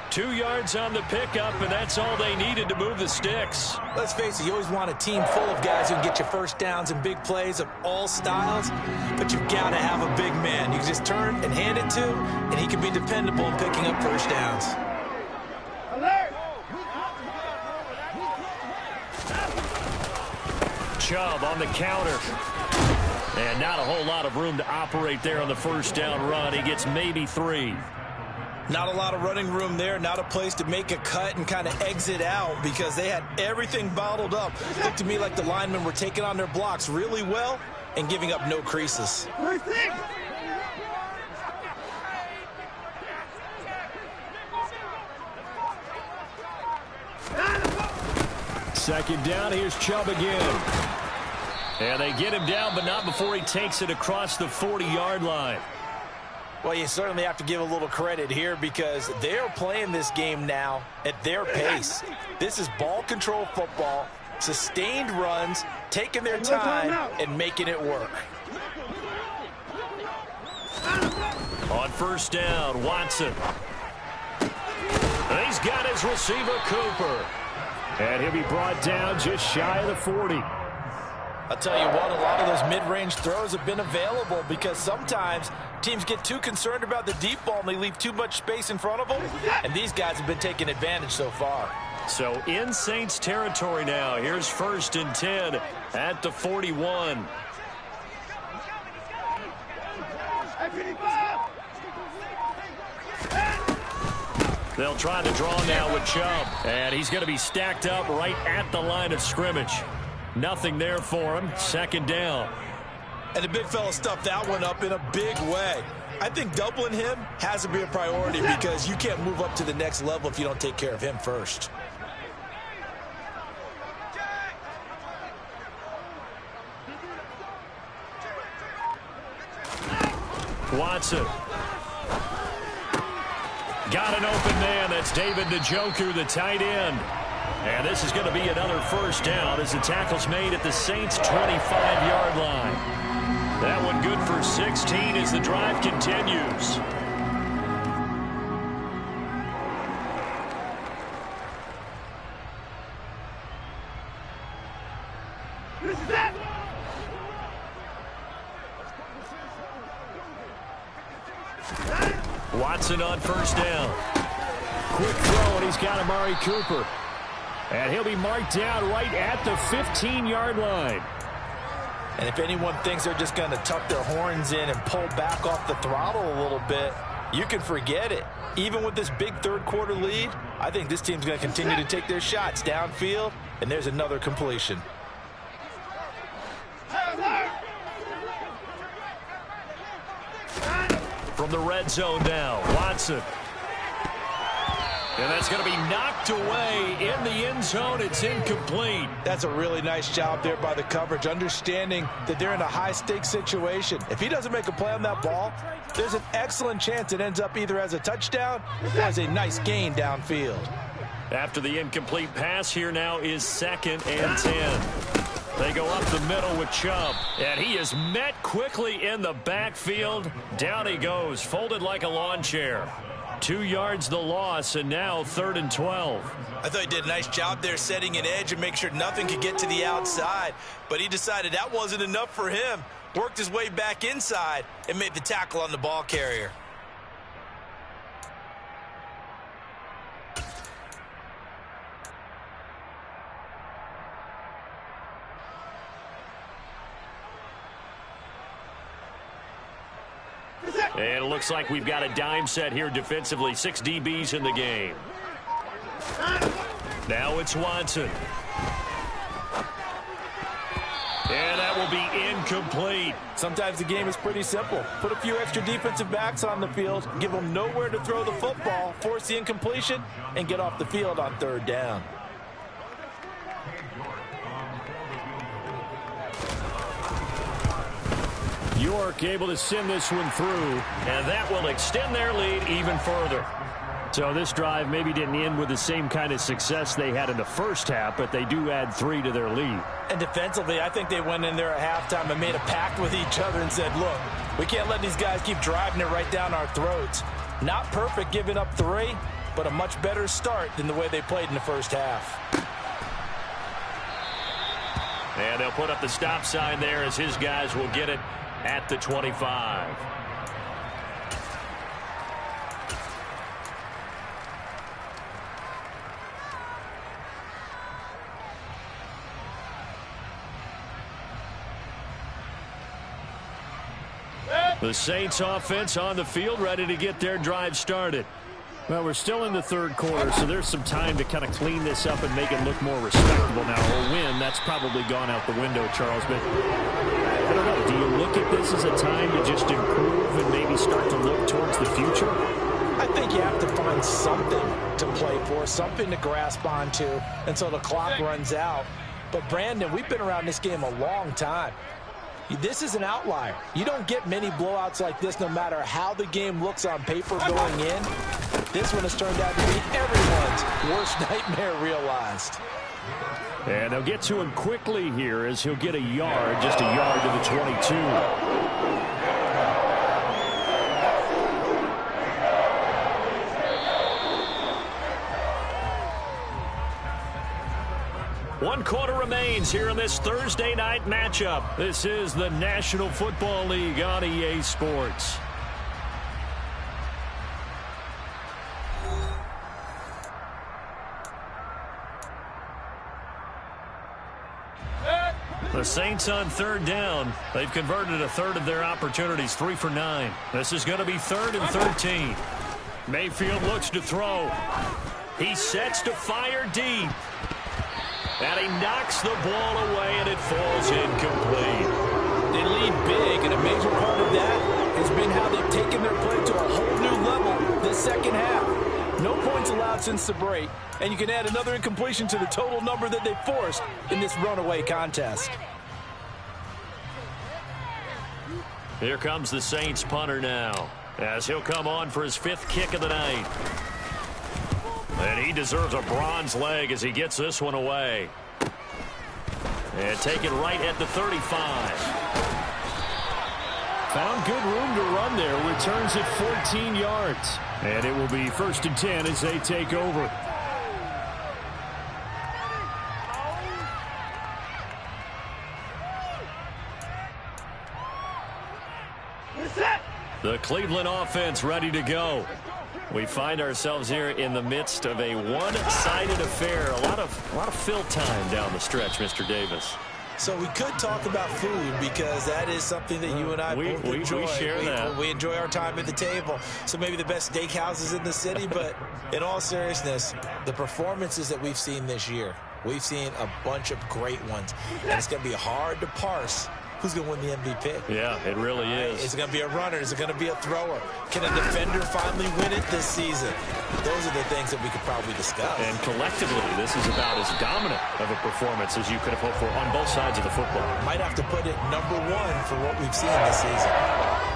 2 yards on the pickup, and that's all they needed to move the sticks. Let's face it, you always want a team full of guys who can get you first downs and big plays of all styles, but you've got to have a big man. You can just turn and hand it to, and he can be dependable in picking up first downs. Alert! Chubb on the counter. And not a whole lot of room to operate there on the first down run. He gets maybe 3. Not a lot of running room there, not a place to make a cut and kind of exit out because they had everything bottled up. Looked to me like the linemen were taking on their blocks really well and giving up no creases. Second down, here's Chubb again. And they get him down, but not before he takes it across the 40-yard line. Well, you certainly have to give a little credit here because they're playing this game now at their pace. This is ball control football, sustained runs, taking their time and making it work. On first down, Watson. And he's got his receiver, Cooper. And he'll be brought down just shy of the 40. I'll tell you what, a lot of those mid-range throws have been available because sometimes teams get too concerned about the deep ball and they leave too much space in front of them, and these guys have been taking advantage so far. So in Saints territory now. Here's 1st and 10 at the 41. They'll try to draw now with Chubb, and he's going to be stacked up right at the line of scrimmage. Nothing there for him. Second down. And the big fella stuffed that one up in a big way. I think doubling him has to be a priority because you can't move up to the next level if you don't take care of him first. Watson. Got an open man. That's David Njoku, the tight end. And this is going to be another first down as the tackle's made at the Saints' 25-yard line. That one good for 16 as the drive continues. Watson on first down. Quick throw, and he's got Amari Cooper. And he'll be marked down right at the 15-yard line. And if anyone thinks they're just going to tuck their horns in and pull back off the throttle a little bit, you can forget it. Even with this big third-quarter lead, I think this team's going to continue to take their shots downfield, and there's another completion. From the red zone now, Watson. And that's going to be knocked away in the end zone. It's incomplete. That's a really nice job there by the coverage, understanding that they're in a high-stakes situation. If he doesn't make a play on that ball, there's an excellent chance it ends up either as a touchdown or as a nice gain downfield. After the incomplete pass, here now is 2nd and 10. They go up the middle with Chubb, and he is met quickly in the backfield. Down he goes, folded like a lawn chair. 2 yards the loss, and now 3rd and 12. I thought he did a nice job there setting an edge and make sure nothing could get to the outside, but he decided that wasn't enough for him. Worked his way back inside and made the tackle on the ball carrier. And it looks like we've got a dime set here defensively. 6 DBs in the game. Now it's Watson. And that will be incomplete. Sometimes the game is pretty simple. Put a few extra defensive backs on the field, give them nowhere to throw the football, force the incompletion, and get off the field on 3rd down. York able to send this one through, and that will extend their lead even further. So this drive maybe didn't end with the same kind of success they had in the first half, but they do add 3 to their lead. And defensively, I think they went in there at halftime and made a pact with each other and said, look, we can't let these guys keep driving it right down our throats. Not perfect giving up 3, but a much better start than the way they played in the first half. And they'll put up the stop sign there as his guys will get it at the 25. The Saints offense on the field, ready to get their drive started. Well, we're still in the 3rd quarter, so there's some time to kind of clean this up and make it look more respectable now. A win, that's probably gone out the window, Charles. But I don't know, do you look at this as a time to just improve and maybe start to look towards the future? I think you have to find something to play for, something to grasp onto until the clock runs out. But, Brandon, we've been around this game a long time. This is an outlier. You don't get many blowouts like this no matter how the game looks on paper going in. This one has turned out to be everyone's worst nightmare realized. And they'll get to him quickly here as he'll get a yard, just a yard to the 22. One quarter remains here in this Thursday night matchup. This is the National Football League on EA Sports. The Saints on 3rd down. They've converted a 1/3 of their opportunities, 3 for 9. This is going to be 3rd and 13. Mayfield looks to throw. He sets to fire deep. And he knocks the ball away, and it falls incomplete. They lead big, and a major part of that has been how they've taken their play to a whole new level this second half. No points allowed since the break, and you can add another incompletion to the total number that they forced in this runaway contest. Here comes the Saints punter now, as he'll come on for his 5th kick of the night. And he deserves a bronze leg as he gets this one away. And taken right at the 35. Found good room to run there. Returns it 14 yards. And it will be 1st and 10 as they take over. The Cleveland offense ready to go. We find ourselves here in the midst of a one-sided affair. A lot of fill time down the stretch, Mr. Davis. So we could talk about food because that is something that you and I both enjoy. We share that. We enjoy our time at the table. So maybe the best steakhouses in the city, but in all seriousness, the performances that we've seen this year, we've seen a bunch of great ones. And it's going to be hard to parse who's going to win the MVP. Yeah, it really is. Is it going to be a runner? Is it going to be a thrower? Can a defender finally win it this season? Those are the things that we could probably discuss. And collectively, this is about as dominant of a performance as you could have hoped for on both sides of the football. Might have to put it number 1 for what we've seen this season.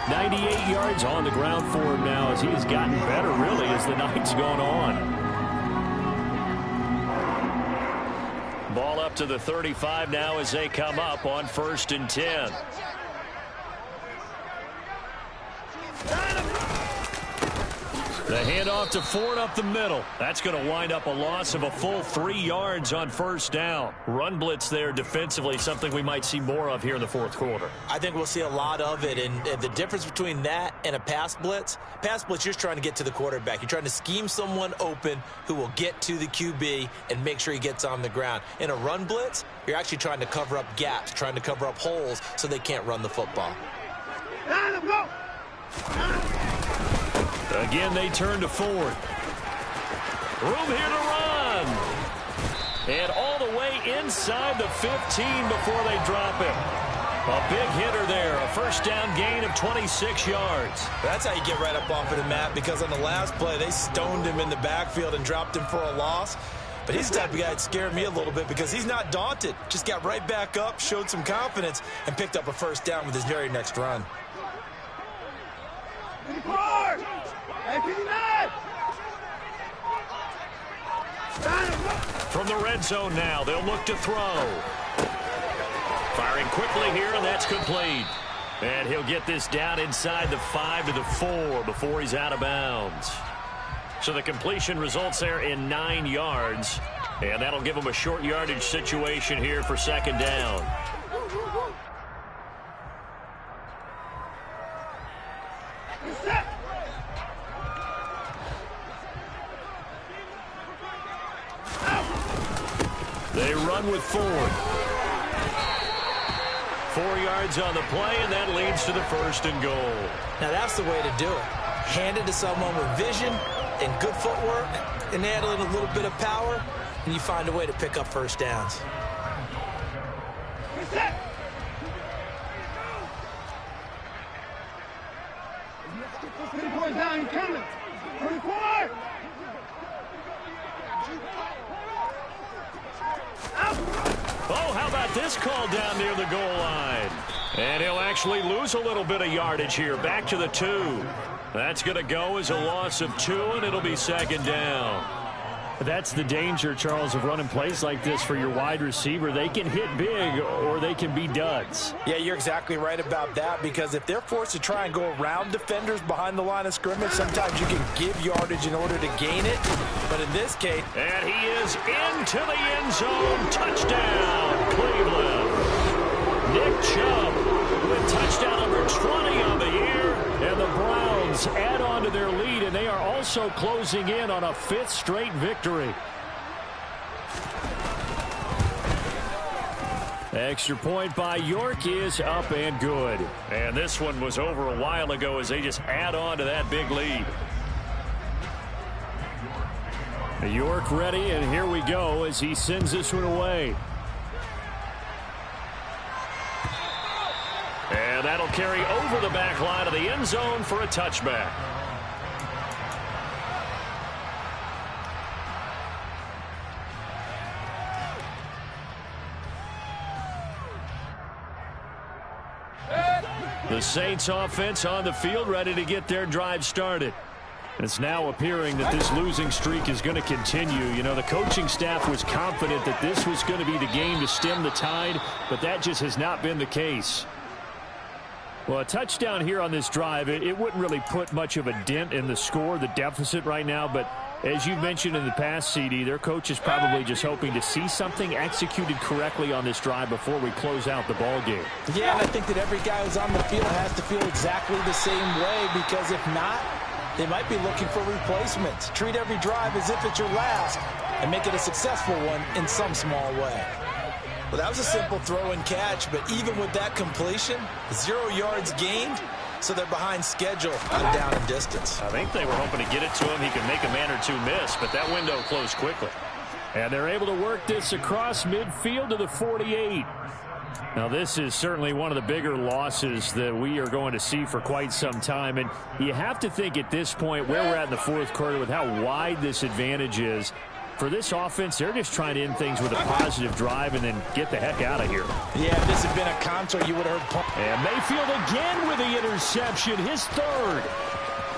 98 yards on the ground for him now as he has gotten better, really, as the night's gone on. Ball up up to the 35 now as they come up on 1st and 10. The handoff to Ford up the middle. That's going to wind up a loss of a full 3 yards on 1st down. Run blitz there defensively, something we might see more of here in the 4th quarter. I think we'll see a lot of it, and the difference between that and a pass blitz, you're just trying to get to the quarterback. You're trying to scheme someone open who will get to the QB and make sure he gets on the ground. In a run blitz, you're actually trying to cover up gaps, trying to cover up holes so they can't run the football. Again, they turn to Ford. Room here to run. And all the way inside the 15 before they drop him. A big hitter there. A 1st down gain of 26 yards. That's how you get right up off of the mat, because on the last play, they stoned him in the backfield and dropped him for a loss. But he's the type of guy that scared me a little bit because he's not daunted. Just got right back up, showed some confidence, and picked up a 1st down with his very next run. From the red zone now, they'll look to throw. Firing quickly here, and that's complete. And he'll get this down inside the 5 to the 4 before he's out of bounds. So the completion results there in 9 yards. And that'll give him a short yardage situation here for 2nd down. They run with Ford. 4 yards on the play, and that leads to the 1st and goal. Now that's the way to do it. Hand it to someone with vision and good footwork, and add in a little bit of power, and you find a way to pick up 1st downs. Oh, how about this call down near the goal line? And he'll actually lose a little bit of yardage here. Back to the 2. That's going to go as a loss of 2, and it'll be 2nd down. That's the danger, Charles, of running plays like this for your wide receiver. They can hit big or they can be duds. Yeah, you're exactly right about that, because if they're forced to try and go around defenders behind the line of scrimmage, sometimes you can give yardage in order to gain it. But in this case... And he is into the end zone. Touchdown, Cleveland. Nick Chubb with touchdown number 20 on the year. And the Browns add on to their lead, and they are also closing in on a 5th straight victory. Extra point by York is up and good. And this one was over a while ago as they just add on to that big lead. York ready, and here we go as he sends this one away. And that'll carry over the back line of the end zone for a touchback. The Saints offense on the field ready to get their drive started. It's now appearing that this losing streak is going to continue. You know, the coaching staff was confident that this was going to be the game to stem the tide, but that just has not been the case. Well, a touchdown here on this drive, it wouldn't really put much of a dent in the score, the deficit right now, but as you mentioned in the past, CD, their coach is probably just hoping to see something executed correctly on this drive before we close out the ball game. Yeah, and I think that every guy who's on the field has to feel exactly the same way, because if not, they might be looking for replacements. Treat every drive as if it's your last and make it a successful one in some small way. Well, that was a simple throw and catch, but even with that completion, 0 yards gained, so they're behind schedule on down and distance. I think they were hoping to get it to him. He could make a man or two miss, but that window closed quickly. And they're able to work this across midfield to the 48. Now, this is certainly one of the bigger losses that we are going to see for quite some time. And you have to think at this point where we're at in the 4th quarter with how wide this advantage is. For this offense, they're just trying to end things with a positive drive and then get the heck out of here. Yeah, if this had been a concert, you would have heard. And Mayfield again with the interception, his 3rd.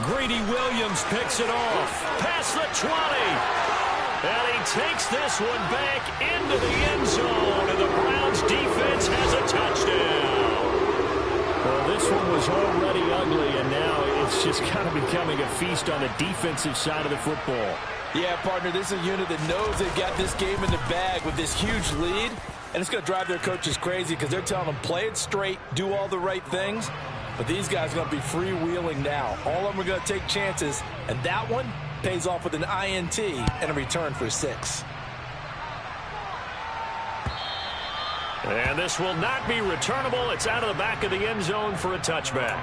Greedy Williams picks it off. Past the 20. And he takes this one back into the end zone, and the Browns defense has a touchdown. Well, this one was already ugly, and now it's just kind of becoming a feast on the defensive side of the football. Yeah, partner, this is a unit that knows they've got this game in the bag with this huge lead, and it's going to drive their coaches crazy because they're telling them play it straight, do all the right things, but these guys are going to be freewheeling now. All of them are going to take chances, and that one pays off with an INT and a return for 6. And this will not be returnable. It's out of the back of the end zone for a touchback.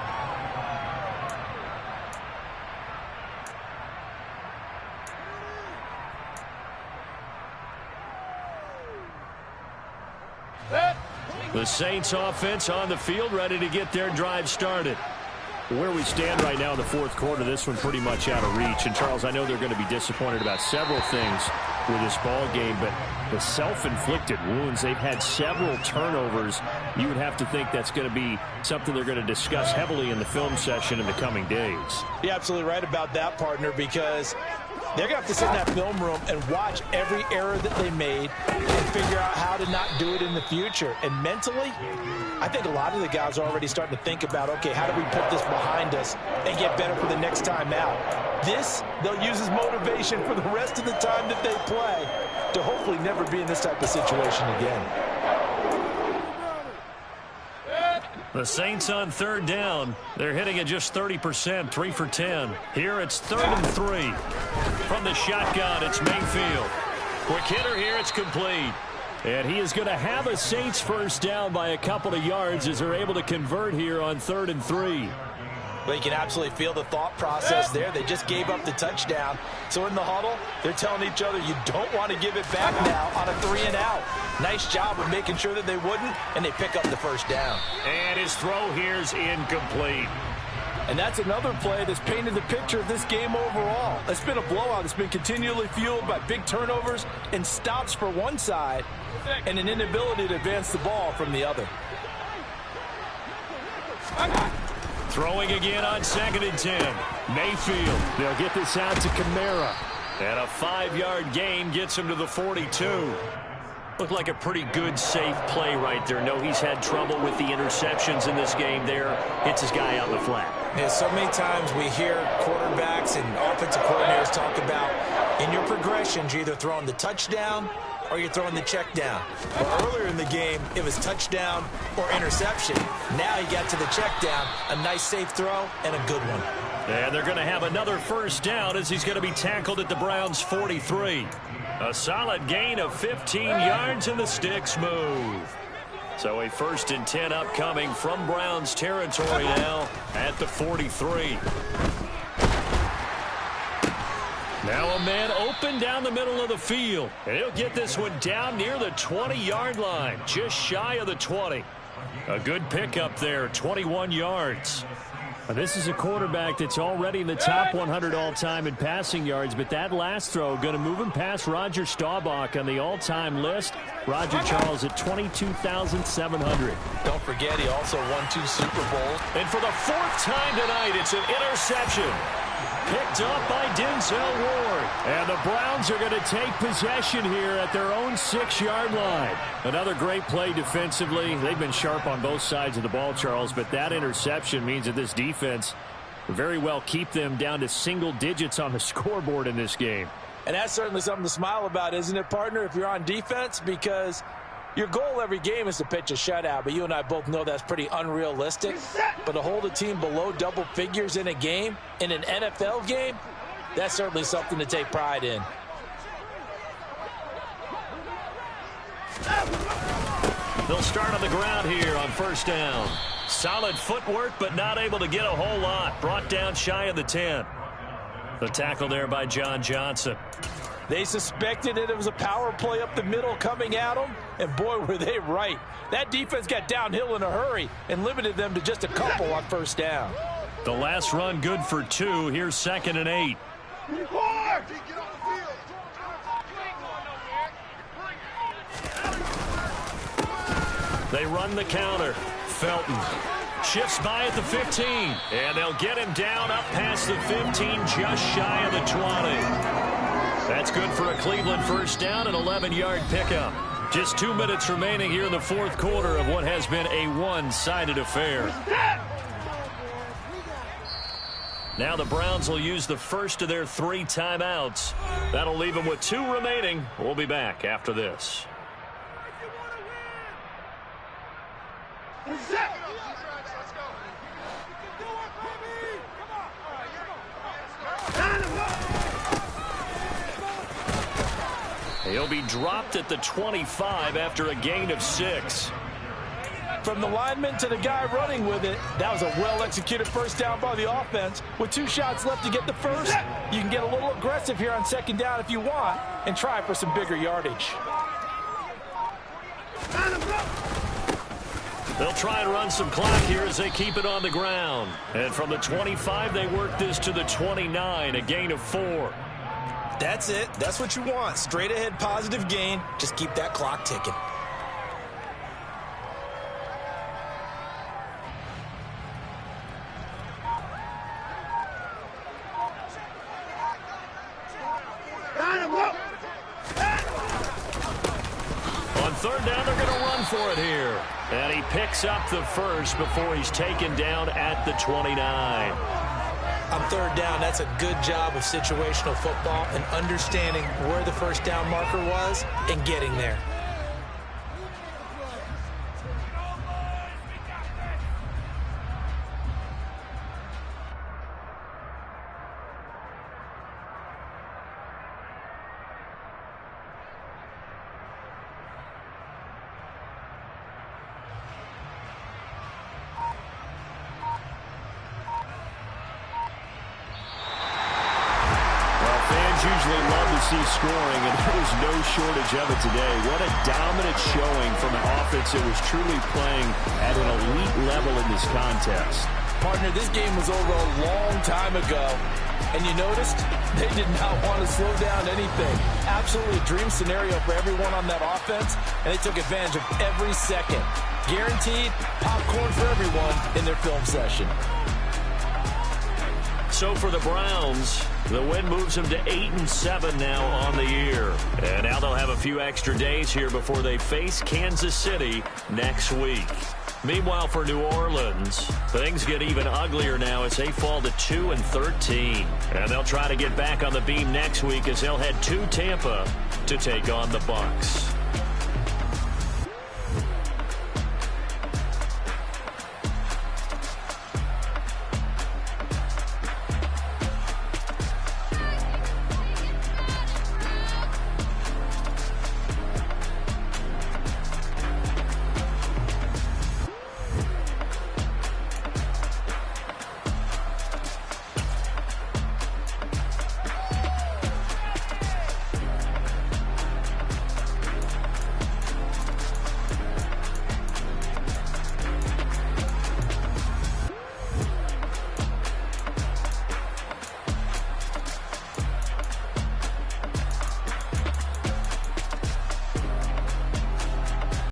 The Saints offense on the field, ready to get their drive started. Where we stand right now in the fourth quarter, this one pretty much out of reach. And, Charles, I know they're going to be disappointed about several things with this ball game, but the self-inflicted wounds, they've had several turnovers. You would have to think that's going to be something they're going to discuss heavily in the film session in the coming days. You're absolutely right about that, partner, because they're going to have to sit in that film room and watch every error that they made and figure out how to not do it in the future. And mentally, I think a lot of the guys are already starting to think about, okay, how do we put this behind us and get better for the next time out? This, they'll use as motivation for the rest of the time that they play to hopefully never be in this type of situation again. The Saints on third down. They're hitting at just 30%, 3 for 10. Here it's 3rd and 3. From the shotgun, it's Mayfield. Quick hitter here, it's complete. And he is going to have a Saints first down by a couple of yards as they're able to convert here on 3rd and 3. Well, you can absolutely feel the thought process there. They just gave up the touchdown. So in the huddle, they're telling each other, you don't want to give it back now on a 3-and-out. Nice job of making sure that they wouldn't, and they pick up the first down. And his throw here's incomplete. And that's another play that's painted the picture of this game overall. It's been a blowout. It's been continually fueled by big turnovers and stops for one side and an inability to advance the ball from the other. Throwing again on 2nd and 10. Mayfield. They'll get this out to Kamara. And a 5-yard gain gets him to the 42. Looked like a pretty good, safe play right there. No, he's had trouble with the interceptions in this game there. Hits his guy out in the flat. Yeah, so many times we hear quarterbacks and offensive coordinators talk about in your progressions, you're either throwing the touchdown or you're throwing the check down. Well, earlier in the game, it was touchdown or interception. Now he got to the check down, a nice safe throw, and a good one. And they're going to have another first down as he's going to be tackled at the Browns' 43. A solid gain of 15 yards, and the sticks move. So a 1st and 10 upcoming from Browns territory now at the 43. Now a man open down the middle of the field. And he'll get this one down near the 20-yard line, just shy of the 20. A good pickup there, 21 yards. This is a quarterback that's already in the top 100 all-time in passing yards, but that last throw going to move him past Roger Staubach on the all-time list. Roger Charles at 22,700. Don't forget, he also won 2 Super Bowls. And for the 4th time tonight, it's an interception. Picked up by Denzel Ward. And the Browns are going to take possession here at their own 6-yard line. Another great play defensively. They've been sharp on both sides of the ball, Charles, but that interception means that this defense very well keep them down to single digits on the scoreboard in this game. And that's certainly something to smile about, isn't it, partner, if you're on defense? Because your goal every game is to pitch a shutout, but you and I both know that's pretty unrealistic. But to hold a team below double figures in a game, in an NFL game, that's certainly something to take pride in. They'll start on the ground here on 1st down. Solid footwork, but not able to get a whole lot. Brought down shy of the 10. The tackle there by John Johnson. They suspected it was a power play up the middle coming at them, and boy, were they right. That defense got downhill in a hurry and limited them to just a couple on 1st down. The last run good for 2. Here's 2nd and 8. They run the counter. Felton shifts by at the 15, and they'll get him down up past the 15, just shy of the 20. That's good for a Cleveland first down, an 11-yard pickup. Just 2 minutes remaining here in the fourth quarter of what has been a one-sided affair. Now the Browns will use the first of their 3 timeouts. That'll leave them with 2 remaining. We'll be back after this. He'll be dropped at the 25 after a gain of 6. From the lineman to the guy running with it, that was a well-executed first down by the offense. With 2 shots left to get the first, you can get a little aggressive here on second down if you want and try for some bigger yardage. They'll try and run some clock here as they keep it on the ground. And from the 25, they work this to the 29, a gain of 4. That's it. That's what you want. Straight ahead, positive gain. Just keep that clock ticking. On third down, they're going to run for it here. And he picks up the first before he's taken down at the 29. On third down, that's a good job of situational football and understanding where the first down marker was and getting there. Usually love to see scoring, and there's no shortage of it today. What a dominant showing from an offense that was truly playing at an elite level in this contest. Partner, this game was over a long time ago, and you noticed they did not want to slow down anything. Absolutely a dream scenario for everyone on that offense, and they took advantage of every second. Guaranteed popcorn for everyone in their film session. So for the Browns, the win moves them to 8-7 now on the year. And now they'll have a few extra days here before they face Kansas City next week. Meanwhile, for New Orleans, things get even uglier now as they fall to 2-13. And they'll try to get back on the beam next week as they'll head to Tampa to take on the Bucs.